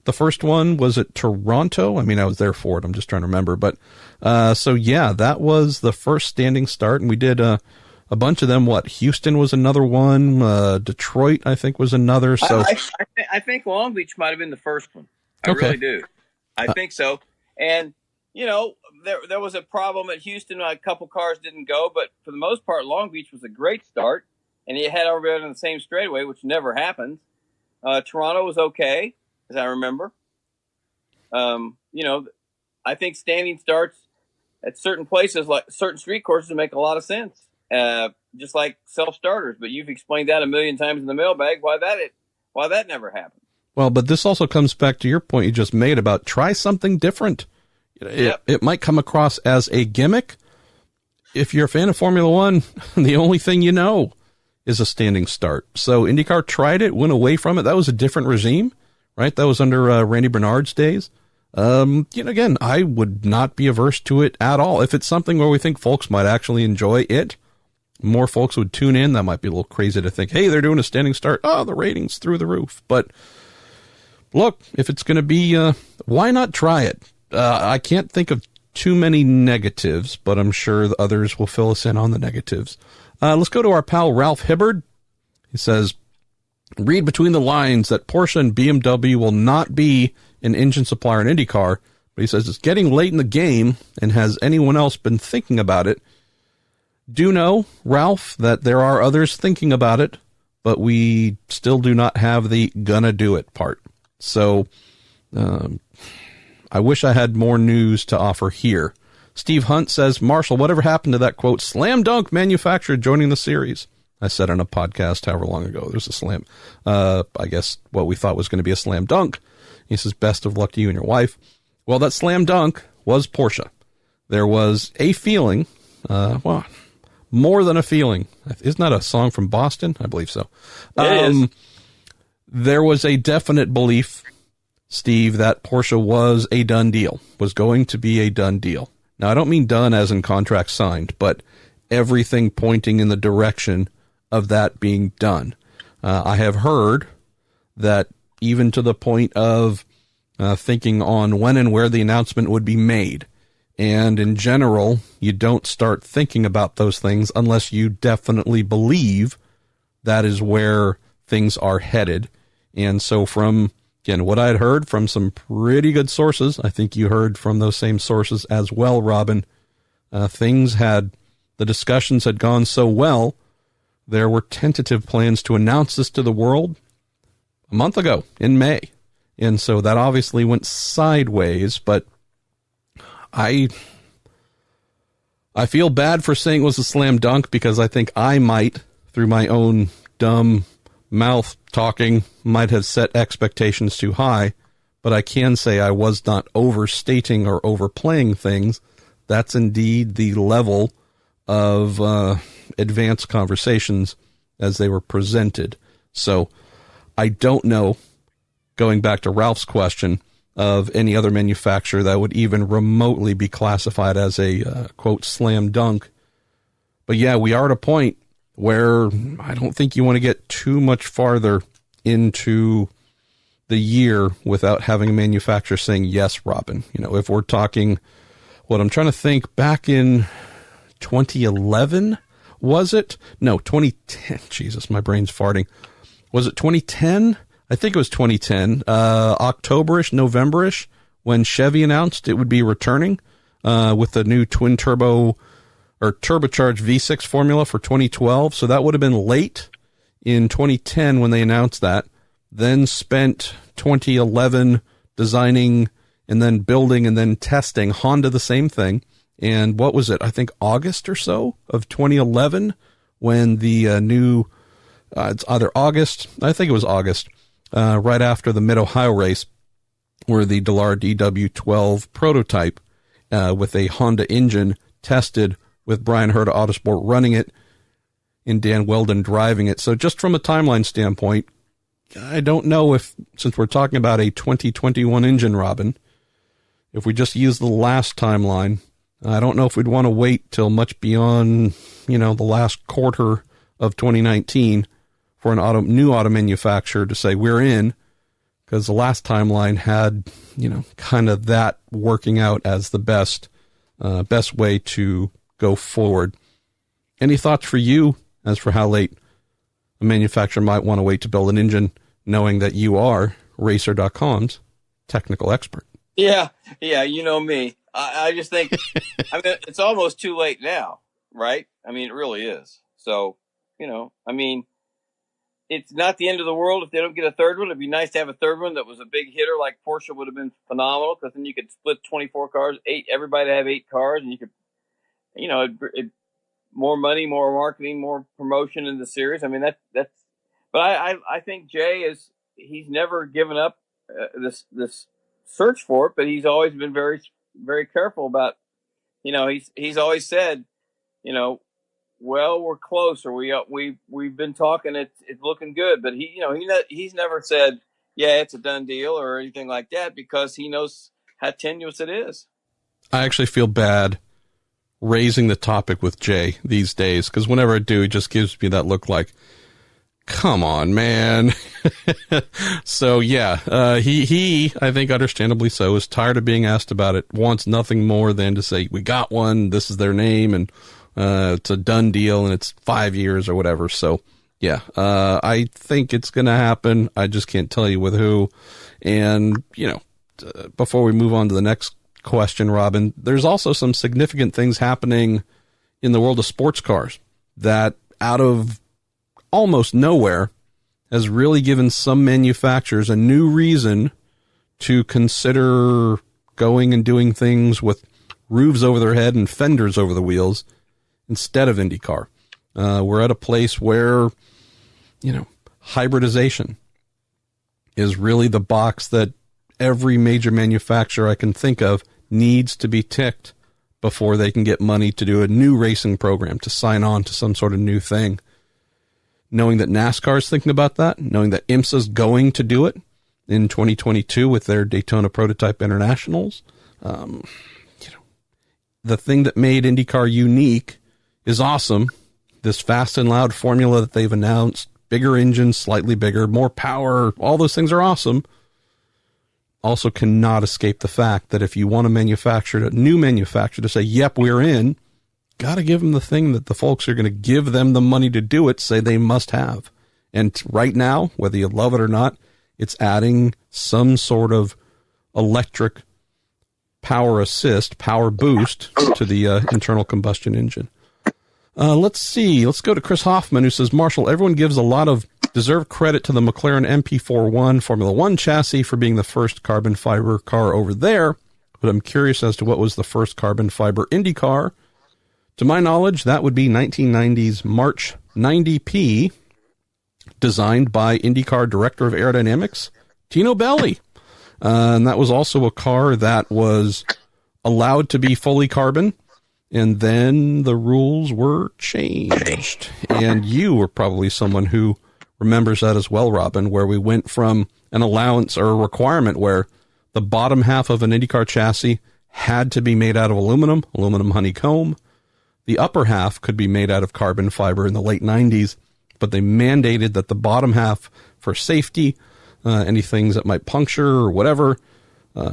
The first one was at Toronto. I mean, I was there for it. I'm just trying to remember. But so, yeah, that was the first standing start, and we did a bunch of them. Houston was another one. Detroit, I think, was another. So I think Long Beach might have been the first one. I really do. I think so. And, there was a problem at Houston. A couple cars didn't go, but for the most part, Long Beach was a great start. And you had everybody on the same straightaway, which never happens. Toronto was okay, as I remember. I think standing starts at certain places, like certain street courses, make a lot of sense. Just like self-starters. But you've explained that a million times in the mailbag, why that never happened. Well, but this also comes back to your point you just made about try something different. It might come across as a gimmick. If you're a fan of Formula One, the only thing you know is a standing start. So IndyCar tried it, went away from it. That was a different regime, right? That was under Randy Bernard's days. Again, I would not be averse to it at all. If it's something where we think folks might actually enjoy it, more folks would tune in. That might be a little crazy to think, hey, they're doing a standing start. Oh, the ratings through the roof. But look, if it's going to be, why not try it? I can't think of too many negatives, but I'm sure the others will fill us in on the negatives. Let's go to our pal Ralph Hibbard. He says, read between the lines that Porsche and BMW will not be an engine supplier in IndyCar, but he says it's getting late in the game, and has anyone else been thinking about it? Do know, Ralph, that there are others thinking about it, but we still do not have the gonna do it part. So I wish I had more news to offer here. Steve Hunt says, Marshall, whatever happened to that, quote, slam dunk manufacturer joining the series? I said on a podcast however long ago, there's a slam, I guess what we thought was going to be a slam dunk. He says, best of luck to you and your wife. Well, that slam dunk was Porsche. There was a feeling, more than a feeling. Isn't that a song from Boston? I believe so. It is. There was a definite belief, Steve, that Porsche was a done deal, was going to be a done deal. Now, I don't mean done as in contract signed, but everything pointing in the direction of that being done. I have heard that even to the point of thinking on when and where the announcement would be made. And in general, you don't start thinking about those things unless you definitely believe that is where things are headed. And so from, again, what I had heard from some pretty good sources, I think you heard from those same sources as well, Robin, the discussions had gone so well, there were tentative plans to announce this to the world a month ago in May. And so that obviously went sideways, but I feel bad for saying it was a slam dunk because I think I might, through my own dumb mouth talking, might have set expectations too high, but I can say I was not overstating or overplaying things. That's indeed the level of advanced conversations as they were presented. So I don't know, going back to Ralph's question, of any other manufacturer that would even remotely be classified as a, quote, slam dunk. But yeah, we are at a point where I don't think you want to get too much farther into the year without having a manufacturer saying, yes, Robin. You know, if we're talking, what I'm trying to think, back in 2011, was it? No, 2010. Jesus, my brain's farting. Was it 2010? I think it was 2010, October-ish, November-ish, when Chevy announced it would be returning with the new twin turbo or turbocharged V6 formula for 2012. So that would have been late in 2010 when they announced that. Then spent 2011 designing and then building and then testing. Honda the same thing. And what was it? I think August or so of 2011 when the new, it's either August, I think it was August, right after the Mid-Ohio race, where the Dallara DW12 prototype with a Honda engine tested with Brian Herta Autosport running it and Dan Weldon driving it. So just from a timeline standpoint, I don't know if, since we're talking about a 2021 engine, Robin, if we just use the last timeline, I don't know if we'd want to wait till much beyond, the last quarter of 2019 for an new auto manufacturer to say we're in, because the last timeline had, kind of that working out as the best way to go forward. Any thoughts for you as for how late a manufacturer might want to wait to build an engine, knowing that you are Racer.com's technical expert? Yeah, you know me. I just think, it's almost too late now, right? I mean, it really is. So, it's not the end of the world if they don't get a third one. It'd be nice to have a third one that was a big hitter, like Porsche would have been phenomenal, because then you could split 24 cars, everybody to have 8 cars, and you could, more money, more marketing, more promotion in the series. I mean, that's. But I think Jay he's never given up this search for it, but he's always been very, very careful about, he's always said, well, we're close, or we've been talking, it's looking good, but he's never said, yeah, it's a done deal or anything like that, because he knows how tenuous it is. I actually feel bad raising the topic with Jay these days, because whenever I do, it just gives me that look like, come on, man. So yeah, he, I think understandably so, is tired of being asked about it, wants nothing more than to say, we got one, this is their name, and it's a done deal, and it's 5 years or whatever. So yeah, I think it's going to happen. I just can't tell you with who. And, before we move on to the next question, Robin, there's also some significant things happening in the world of sports cars that out of almost nowhere has really given some manufacturers a new reason to consider going and doing things with roofs over their head and fenders over the wheels instead of IndyCar. We're at a place where, hybridization is really the box that every major manufacturer I can think of needs to be ticked before they can get money to do a new racing program, to sign on to some sort of new thing. Knowing that NASCAR is thinking about that, knowing that IMSA's going to do it in 2022 with their Daytona Prototype Internationals. The thing that made IndyCar unique is awesome. This fast and loud formula that they've announced, bigger engines, slightly bigger, more power, all those things are awesome. Also cannot escape the fact that if you want a new manufacturer to say, yep, we're in, got to give them the thing that the folks are going to give them the money to do it say they must have. And right now, whether you love it or not, it's adding some sort of electric power assist, power boost to the internal combustion engine. Let's see. Let's go to Chris Hoffman, who says, Marshall, everyone gives a lot of deserved credit to the McLaren MP41 Formula One chassis for being the first carbon fiber car over there, but I'm curious as to what was the first carbon fiber Indy car. To my knowledge, that would be 1990's March 90P, designed by IndyCar Director of Aerodynamics, Tino Belli. And that was also a car that was allowed to be fully carbon, and then the rules were changed. And you were probably someone who remembers that as well, Robin, where we went from an allowance or a requirement where the bottom half of an IndyCar chassis had to be made out of aluminum honeycomb. The upper half could be made out of carbon fiber in the late 90s, but they mandated that the bottom half, for safety, any things that might puncture or whatever,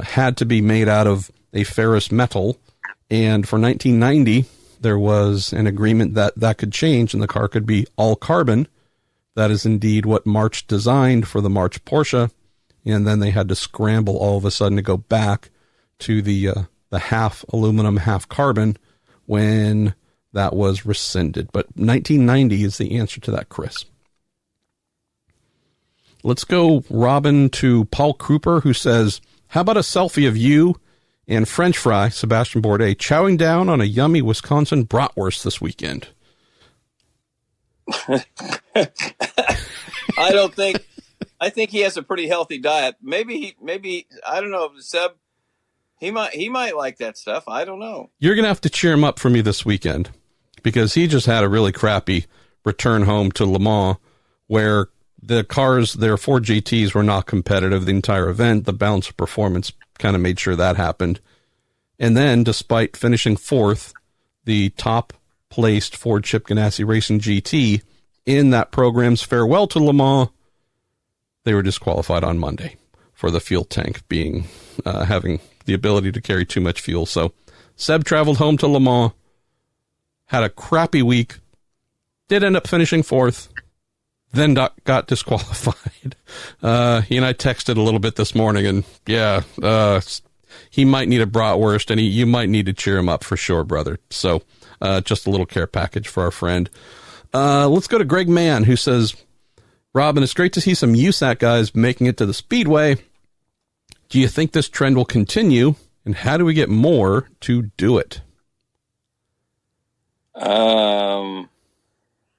had to be made out of a ferrous metal. And for 1990, there was an agreement that could change and the car could be all carbon. That is indeed what March designed for the March Porsche. And then they had to scramble all of a sudden to go back to the half aluminum, half carbon when that was rescinded. But 1990 is the answer to that, Chris. Let's go, Robin, to Paul Kruper, who says, how about a selfie of you and French fry, Sebastian Bourdais, chowing down on a yummy Wisconsin bratwurst this weekend? I think he has a pretty healthy diet. Maybe I don't know, Seb, he might like that stuff. I don't know. You're going to have to cheer him up for me this weekend, because he just had a really crappy return home to Le Mans where the cars, their Ford GTs, were not competitive the entire event. The balance of performance kind of made sure that happened. And then, despite finishing fourth, the top-placed Ford Chip Ganassi Racing GT in that program's farewell to Le Mans, they were disqualified on Monday for the fuel tank being having the ability to carry too much fuel. So Seb traveled home to Le Mans, had a crappy week, did end up finishing fourth, then got disqualified. He and I texted a little bit this morning, and he might need a bratwurst, and you might need to cheer him up for sure, brother. So just a little care package for our friend. Let's go to Greg Mann, who says, Robin, it's great to see some USAC guys making it to the Speedway. Do you think this trend will continue, and how do we get more to do it?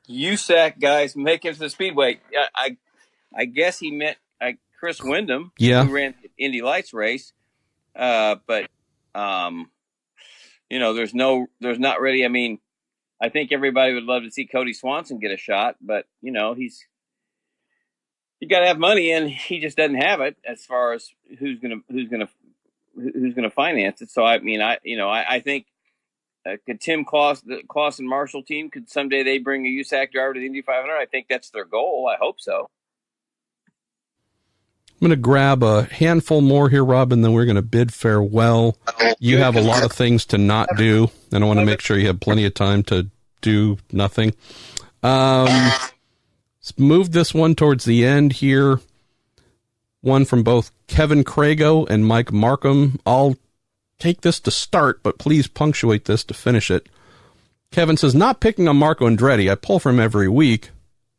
USAC guys making it to the Speedway. I guess he meant Chris Windham, who ran the Indy Lights race. But there's not really. I mean, I think everybody would love to see Cody Swanson get a shot, but you got to have money, and he just doesn't have it as far as who's gonna finance it. So I mean, I think could Tim Clausen Marshall team, could someday they bring a USAC driver to the Indy 500? I think that's their goal. I hope so. I'm going to grab a handful more here, Robin, then we're going to bid farewell. You have a lot of things to not do, and I want to make sure you have plenty of time to do nothing. Let's move this one towards the end here. One from both Kevin Crago and Mike Markham. I'll take this to start, but please punctuate this to finish it. Kevin says, not picking on Marco Andretti. I pull for him every week,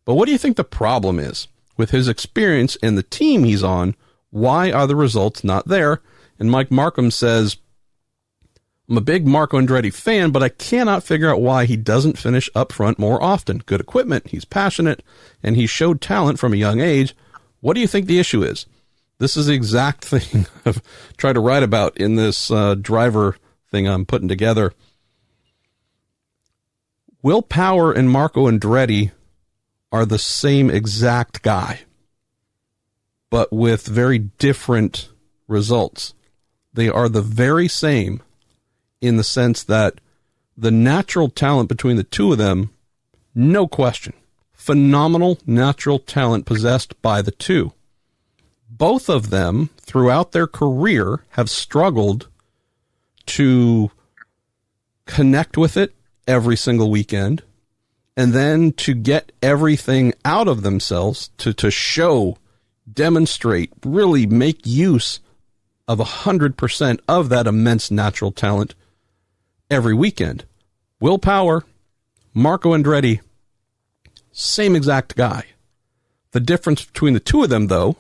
but what do you think the problem is? With his experience and the team he's on, why are the results not there? And Mike Markham says, I'm a big Marco Andretti fan, but I cannot figure out why he doesn't finish up front more often. Good equipment, he's passionate, and he showed talent from a young age. What do you think the issue is? This is the exact thing I've tried to write about in this driver thing I'm putting together. Will Power and Marco Andretti are the same exact guy, but with very different results. They are the very same in the sense that the natural talent between the two of them, no question, phenomenal natural talent possessed by the two. Both of them, throughout their career, have struggled to connect with it every single weekend, and then to get everything out of themselves, to show, demonstrate, really make use of 100% of that immense natural talent every weekend. Will Power, Marco Andretti, same exact guy. The difference between the two of them, though,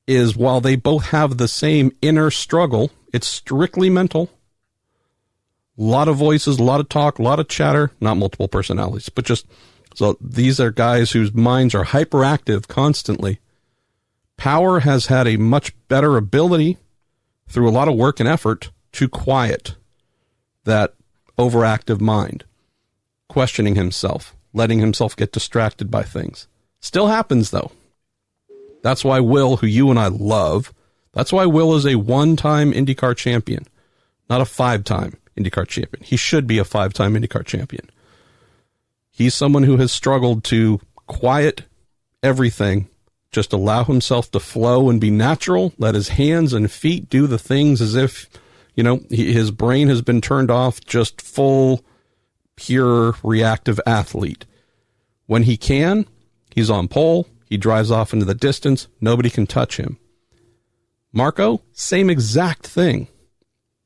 is while they both have the same inner struggle, it's strictly mental. A lot of voices, a lot of talk, a lot of chatter, not multiple personalities, but just, so these are guys whose minds are hyperactive constantly. Power has had a much better ability through a lot of work and effort to quiet that overactive mind, questioning himself, letting himself get distracted by things. Still happens, though. That's why Will, who you and I love, that's why Will is a one-time IndyCar champion, not a five-time IndyCar champion. He should be a five-time IndyCar champion. He's someone who has struggled to quiet everything, just allow himself to flow and be natural, let his hands and feet do the things as if, his brain has been turned off, just full, pure, reactive athlete. When he can, he's on pole, he drives off into the distance, nobody can touch him. Marco, same exact thing.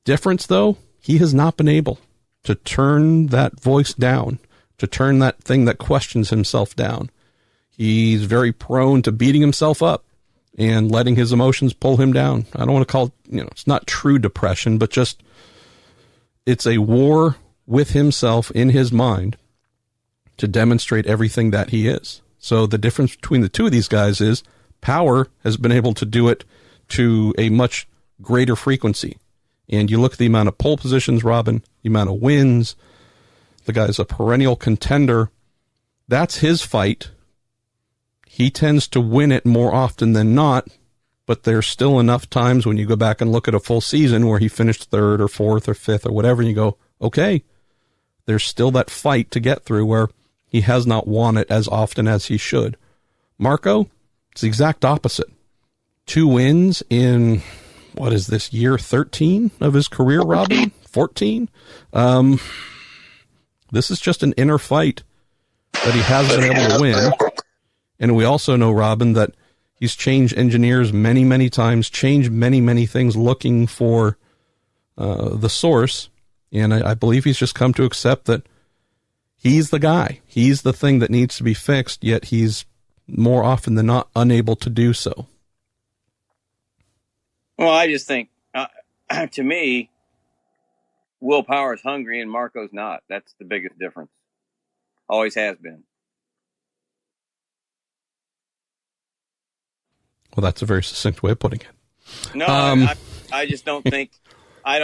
Difference, though, he has not been able to turn that voice down, to turn that thing that questions himself down. He's very prone to beating himself up and letting his emotions pull him down. I don't want to call it, it's not true depression, but just, it's a war with himself in his mind to demonstrate everything that he is. So the difference between the two of these guys is Power has been able to do it to a much greater frequency. And you look at the amount of pole positions, Robin, the amount of wins, the guy's a perennial contender. That's his fight. He tends to win it more often than not, but there's still enough times when you go back and look at a full season where he finished third or fourth or fifth or whatever, and you go, okay, there's still that fight to get through where he has not won it as often as he should. Marco, it's the exact opposite. 2 wins in, what is this, year 13 of his career, Robin? 14? This is just an inner fight that he has been able to win. And we also know, Robin, that he's changed engineers many, many times, changed many, many things looking for the source. And I believe he's just come to accept that he's the guy. He's the thing that needs to be fixed, yet he's more often than not unable to do so. Well, I just think, to me, Will Power is hungry and Marco's not. That's the biggest difference. Always has been. Well, that's a very succinct way of putting it. No, I just don't think. I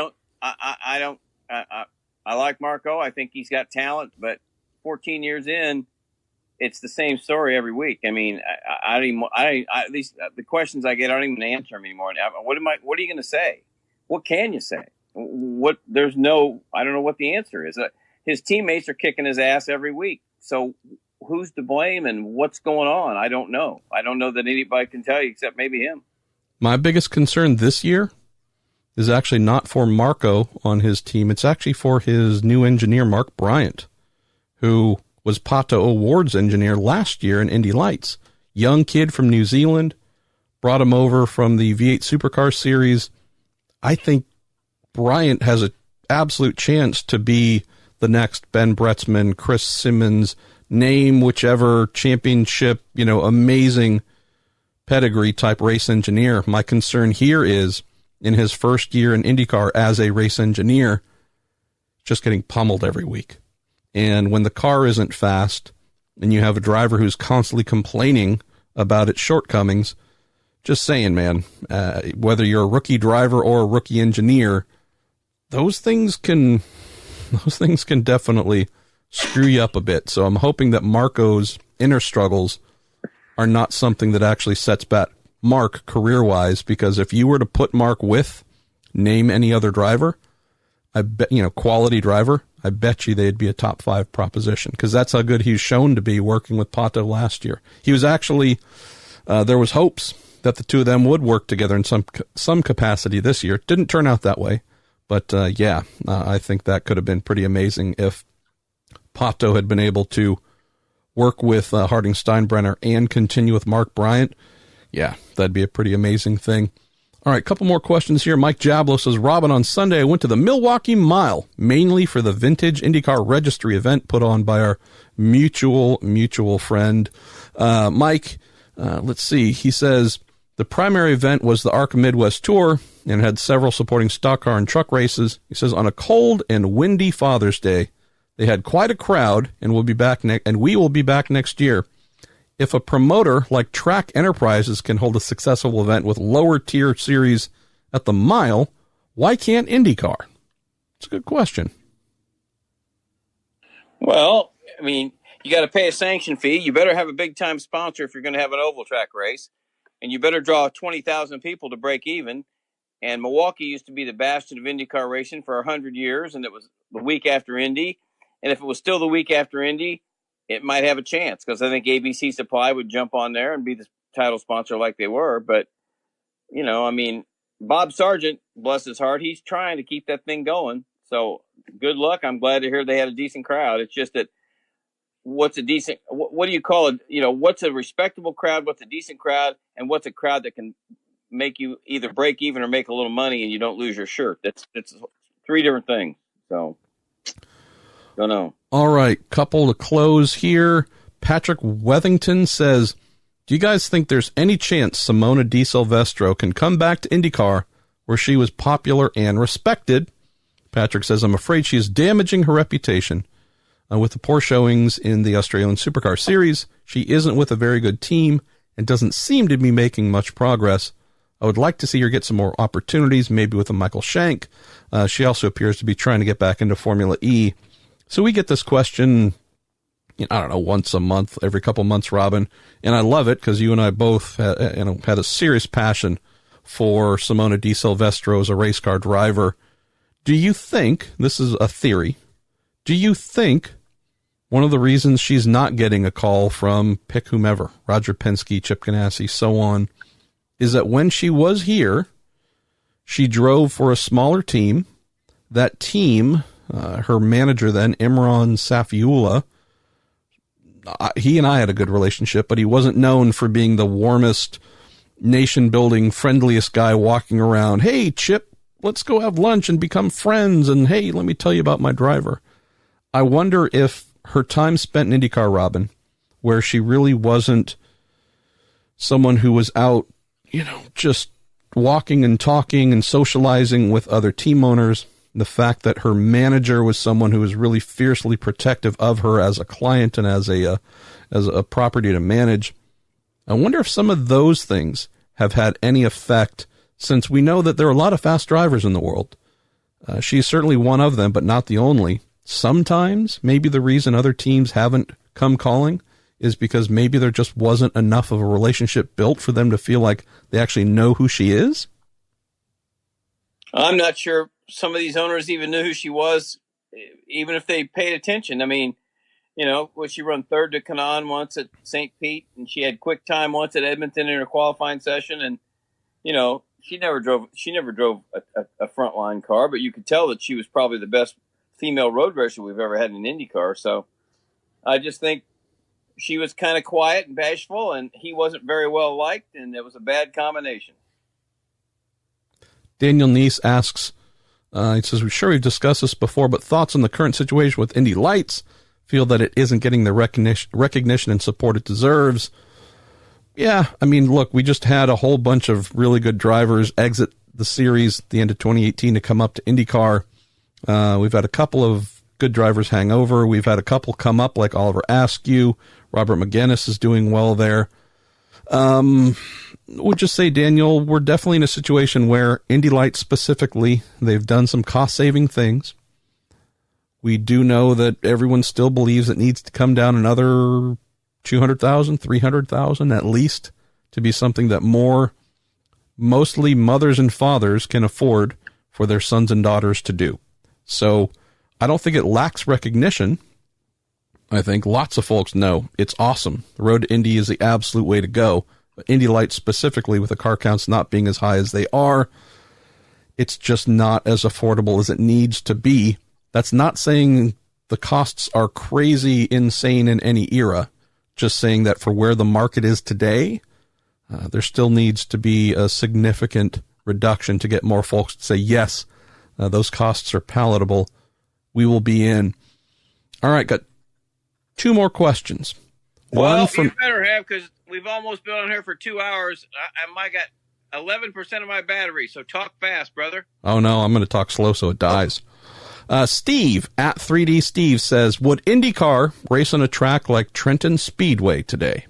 like Marco. I think he's got talent, but 14 years in, it's the same story every week. I mean, at least the questions I get, I don't even answer them anymore. What are you going to say? What can you say? I don't know what the answer is. His teammates are kicking his ass every week. So who's to blame and what's going on? I don't know. I don't know that anybody can tell you except maybe him. My biggest concern this year is actually not for Marco on his team. It's actually for his new engineer, Mark Bryant, who was Pato Awards engineer last year in Indy Lights. Young kid from New Zealand, brought him over from the V8 Supercar Series. I think Bryant has an absolute chance to be the next Ben Bretzman, Chris Simmons, name whichever championship, amazing pedigree type race engineer. My concern here is in his first year in IndyCar as a race engineer, just getting pummeled every week. And when the car isn't fast and you have a driver who's constantly complaining about its shortcomings, just saying, man, whether you're a rookie driver or a rookie engineer, those things can definitely screw you up a bit. So I'm hoping that Marco's inner struggles are not something that actually sets back Mark career-wise, because if you were to put Mark with name any other driver, I bet, quality driver, I bet you they'd be a top 5 proposition, because that's how good he's shown to be working with Pato last year. He was actually, there was hopes that the two of them would work together in some capacity this year. Didn't turn out that way, but I think that could have been pretty amazing if Pato had been able to work with Harding Steinbrenner and continue with Mark Bryant. Yeah, that'd be a pretty amazing thing. All right, couple more questions here. Mike Jablo says, Robin, on Sunday I went to the Milwaukee Mile, mainly for the Vintage IndyCar Registry event put on by our mutual friend. Mike, let's see. He says, the primary event was the ARCA Midwest Tour and had several supporting stock car and truck races. He says, on a cold and windy Father's Day, they had quite a crowd, and we will be back next year. If a promoter like Track Enterprises can hold a successful event with lower tier series at the Mile, why can't IndyCar? It's a good question. Well, I mean, you got to pay a sanction fee. You better have a big time sponsor if you're going to have an oval track race, and you better draw 20,000 people to break even. And Milwaukee used to be the bastion of IndyCar racing for 100 years, and it was the week after Indy. And if it was still the week after Indy, it might have a chance, because I think ABC Supply would jump on there and be the title sponsor like they were. But, Bob Sargent, bless his heart, he's trying to keep that thing going. So good luck. I'm glad to hear they had a decent crowd. It's just that what do you call it? What's a respectable crowd? What's a decent crowd? And what's a crowd that can make you either break even or make a little money and you don't lose your shirt? It's 3 different things. So don't know. All right, couple to close here. Patrick Wethington says, do you guys think there's any chance Simona Di Silvestro can come back to IndyCar where she was popular and respected? Patrick says, I'm afraid she is damaging her reputation. With the poor showings in the Australian Supercar Series, she isn't with a very good team and doesn't seem to be making much progress. I would like to see her get some more opportunities, maybe with a Michael Shank. She also appears to be trying to get back into Formula E. So we get this question, once a month, every couple months, Robin. And I love it because you and I both had a serious passion for Simona Di Silvestro as a race car driver. Do you think, this is a theory, do you think one of the reasons she's not getting a call from pick whomever, Roger Penske, Chip Ganassi, so on, is that when she was here, she drove for a smaller team. That team, her manager then, Imran Safiullah, he and I had a good relationship, but he wasn't known for being the warmest, nation-building, friendliest guy walking around. Hey, Chip, let's go have lunch and become friends, and hey, let me tell you about my driver. I wonder if her time spent in IndyCar, Robin, where she really wasn't someone who was out, just walking and talking and socializing with other team owners, the fact that her manager was someone who was really fiercely protective of her as a client and as a property to manage. I wonder if some of those things have had any effect, since we know that there are a lot of fast drivers in the world. She's certainly one of them, but not the only. Sometimes maybe the reason other teams haven't come calling is because maybe there just wasn't enough of a relationship built for them to feel like they actually know who she is. I'm not sure some of these owners even knew who she was, even if they paid attention. I mean, she run third to Kanaan once at St. Pete, and she had quick time once at Edmonton in her qualifying session. And, she never drove a frontline car, but you could tell that she was probably the best female road racer we've ever had in IndyCar. So I just think she was kind of quiet and bashful, and he wasn't very well liked, and it was a bad combination. Daniel Neese asks, he says, we're sure we've discussed this before, but thoughts on the current situation with Indy Lights? Feel that it isn't getting the recognition and support it deserves. Yeah, I mean, look, we just had a whole bunch of really good drivers exit the series at the end of 2018 to come up to IndyCar. We've had a couple of good drivers hang over. We've had a couple come up like Oliver Askew. Robert McGinnis is doing well there. We'll just say, Daniel, we're definitely in a situation where Indy Lights specifically, they've done some cost-saving things. We do know that everyone still believes it needs to come down another 200,000, 300,000 at least to be something that mostly mothers and fathers can afford for their sons and daughters to do. So I don't think it lacks recognition. I think lots of folks know it's awesome. The road to Indy is the absolute way to go. But Indy Lights specifically, with the car counts not being as high as they are, it's just not as affordable as it needs to be. That's not saying the costs are crazy insane in any era. Just saying that for where the market is today, there still needs to be a significant reduction to get more folks to say, yes, those costs are palatable. We will be in. All right, got two more questions. Well, you better have, because we've almost been on here for 2 hours. I got 11% of my battery, so talk fast, brother. Oh, no, I'm going to talk slow so it dies. Steve, at 3D Steve, says, would IndyCar race on a track like Trenton Speedway today?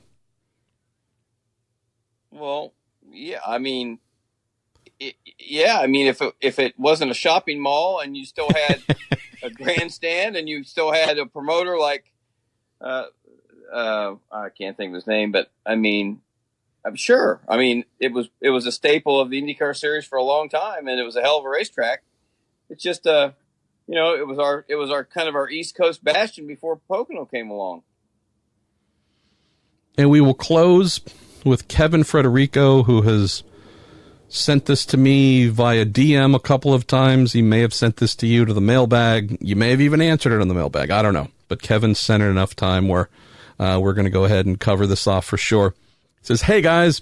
Well, yeah, I mean, if it wasn't a shopping mall and you still had a grandstand and you still had a promoter like, I can't think of his name, but I mean, I'm sure. I mean, it was a staple of the IndyCar series for a long time, and it was a hell of a racetrack. It's just it was our kind of our East Coast bastion before Pocono came along. And we will close with Kevin Frederico, who has sent this to me via DM a couple of times. He may have sent this to you to the mailbag. You may have even answered it on the mailbag. I don't know. But Kevin sent it enough time where we're going to go ahead and cover this off for sure. He says, hey, guys,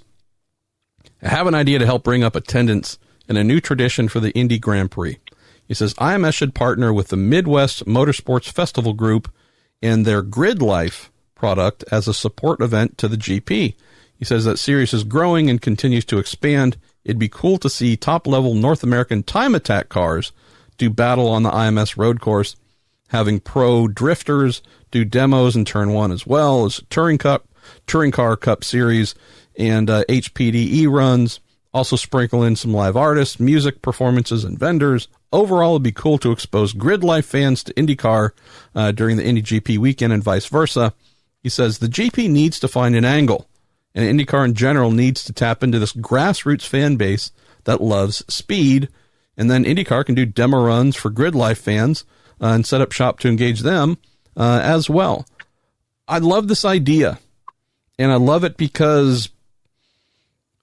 I have an idea to help bring up attendance and a new tradition for the Indy Grand Prix. He says, IMS should partner with the Midwest Motorsports Festival Group and their Grid Life product as a support event to the GP. He says that series is growing and continues to expand. It'd be cool to see top-level North American time attack cars do battle on the IMS road course, having pro drifters do demos in Turn 1 as well as Touring Car Cup Series and HPDE runs. Also sprinkle in some live artists, music performances, and vendors. Overall, it'd be cool to expose Grid Life fans to IndyCar during the Indy GP weekend and vice versa. He says the GP needs to find an angle, and IndyCar in general needs to tap into this grassroots fan base that loves speed, and then IndyCar can do demo runs for Grid Life fans and set up shop to engage them as well. I love this idea, and I love it because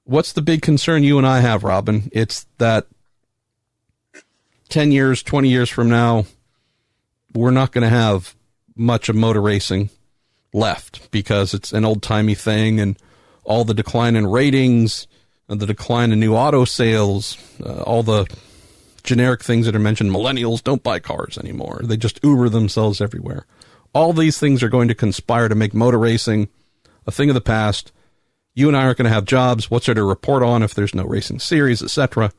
what's the big concern you and I have, Robin? It's that 10 years, 20 years from now, we're not going to have much of motor racing left because it's an old-timey thing, and all the decline in ratings, and the decline in new auto sales, all the generic things that are mentioned. Millennials don't buy cars anymore. They just Uber themselves everywhere. All these things are going to conspire to make motor racing a thing of the past. You and I aren't going to have jobs. What's there to report on if there's no racing series, etc.?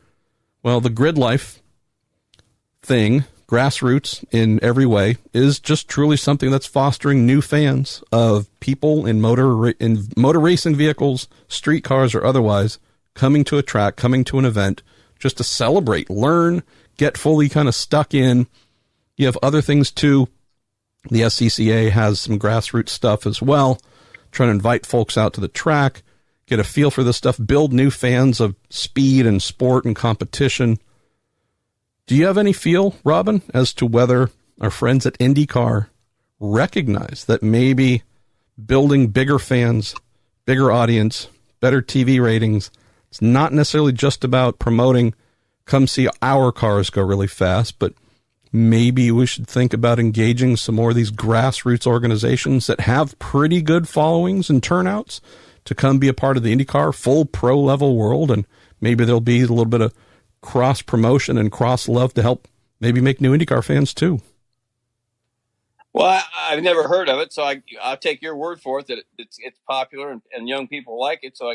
Well, the Grid Life thing, grassroots in every way, is just truly something that's fostering new fans of people in motor racing vehicles, street cars or otherwise, coming to a track, coming to an event, just to celebrate, learn, get fully kind of stuck in. You have other things too. The SCCA has some grassroots stuff as well, trying to invite folks out to the track, get a feel for this stuff, build new fans of speed and sport and competition. Do you have any feel, Robin, as to whether our friends at IndyCar recognize that maybe building bigger fans, bigger audience, better TV ratings, it's not necessarily just about promoting, come see our cars go really fast, but maybe we should think about engaging some more of these grassroots organizations that have pretty good followings and turnouts to come be a part of the IndyCar full pro level world, and maybe there'll be a little bit of cross promotion and cross love to help maybe make new IndyCar fans too. Well, I've never heard of it, so I'll take your word for it that it's popular and young people like it. So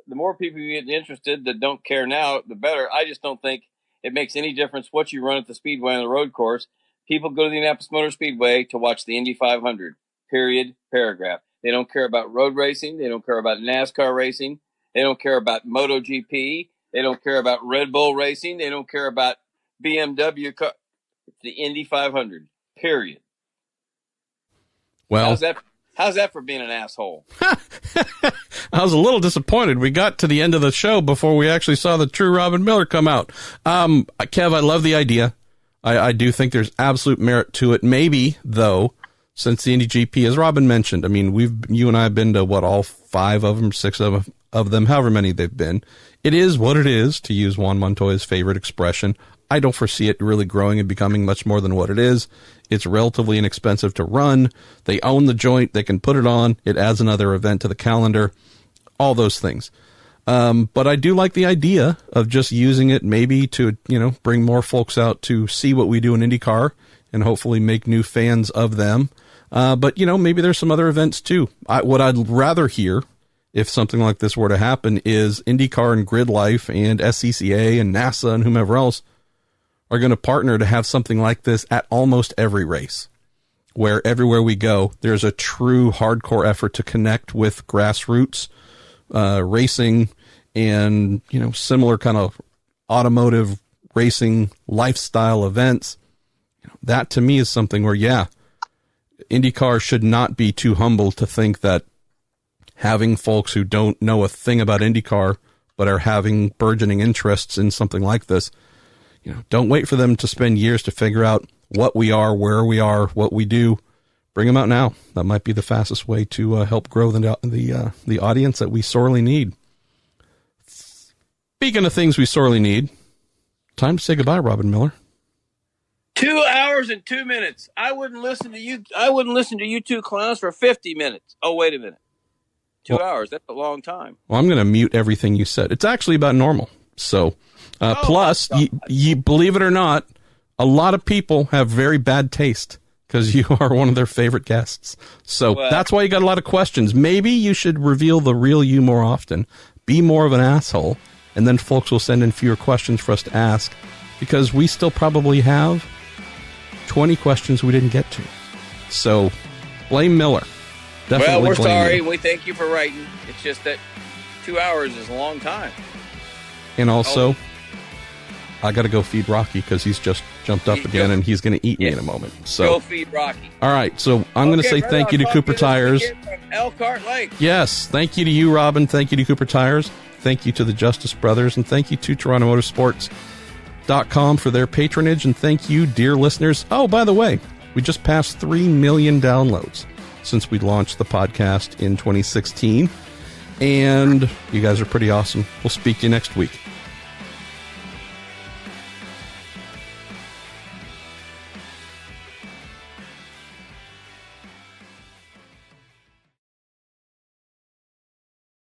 the more people you get interested that don't care now, the better. I just don't think it makes any difference what you run at the Speedway on the road course. People go to the Indianapolis Motor Speedway to watch the Indy 500, period, paragraph. They don't care about road racing. They don't care about NASCAR racing. They don't care about MotoGP. They don't care about Red Bull racing. They don't care about BMW. It's the Indy 500, period. Well, how's that for being an asshole? I was a little disappointed. We got to the end of the show before we actually saw the true Robin Miller come out. Kev, I love the idea. I do think there's absolute merit to it. Maybe, though, since the Indy GP, as Robin mentioned, I mean, you and I have been to all 5 of them, 6 of them, however many they've been. It is what it is, to use Juan Montoya's favorite expression. I don't foresee it really growing and becoming much more than what it is. It's relatively inexpensive to run. They own the joint. They can put it on. It adds another event to the calendar. All those things. But I do like the idea of just using it maybe to, bring more folks out to see what we do in IndyCar and hopefully make new fans of them. But, maybe there's some other events too. What I'd rather hear, if something like this were to happen, is IndyCar and Grid Life and SCCA and NASA and whomever else are going to partner to have something like this at almost every race, where everywhere we go, there's a true hardcore effort to connect with grassroots racing and, similar kind of automotive racing lifestyle events. That to me is something where, IndyCar should not be too humble to think that having folks who don't know a thing about IndyCar but are having burgeoning interests in something like this, don't wait for them to spend years to figure out what we are, where we are, what we do. Bring them out now. That might be the fastest way to help grow the audience that we sorely need. Speaking of things we sorely need, time to say goodbye, Robin Miller. 2 hours and 2 minutes. I wouldn't listen to you two clowns for 50 minutes. Oh, wait a minute. 2 hours. That's a long time. Well, I'm going to mute everything you said. It's actually about normal. So, plus, you believe it or not, a lot of people have very bad taste because you are one of their favorite guests. So that's why you got a lot of questions. Maybe you should reveal the real you more often. Be more of an asshole. And then folks will send in fewer questions for us to ask, because we still probably have 20 questions we didn't get to. So blame Miller. Definitely. Well, we're blame sorry. you. We thank you for writing. It's just that 2 hours is a long time. And also, I got to go feed Rocky because he's just jumped up again and he's going to eat me in a moment. So go feed Rocky. All right. So I'm going to say thank you to Cooper Tires. Elkhart Lake. Yes. Thank you to you, Robin. Thank you to Cooper Tires. Thank you to the Justice Brothers. And thank you to TorontoMotorsports.com for their patronage. And thank you, dear listeners. Oh, by the way, we just passed 3 million downloads since we launched the podcast in 2016. And you guys are pretty awesome. We'll speak to you next week.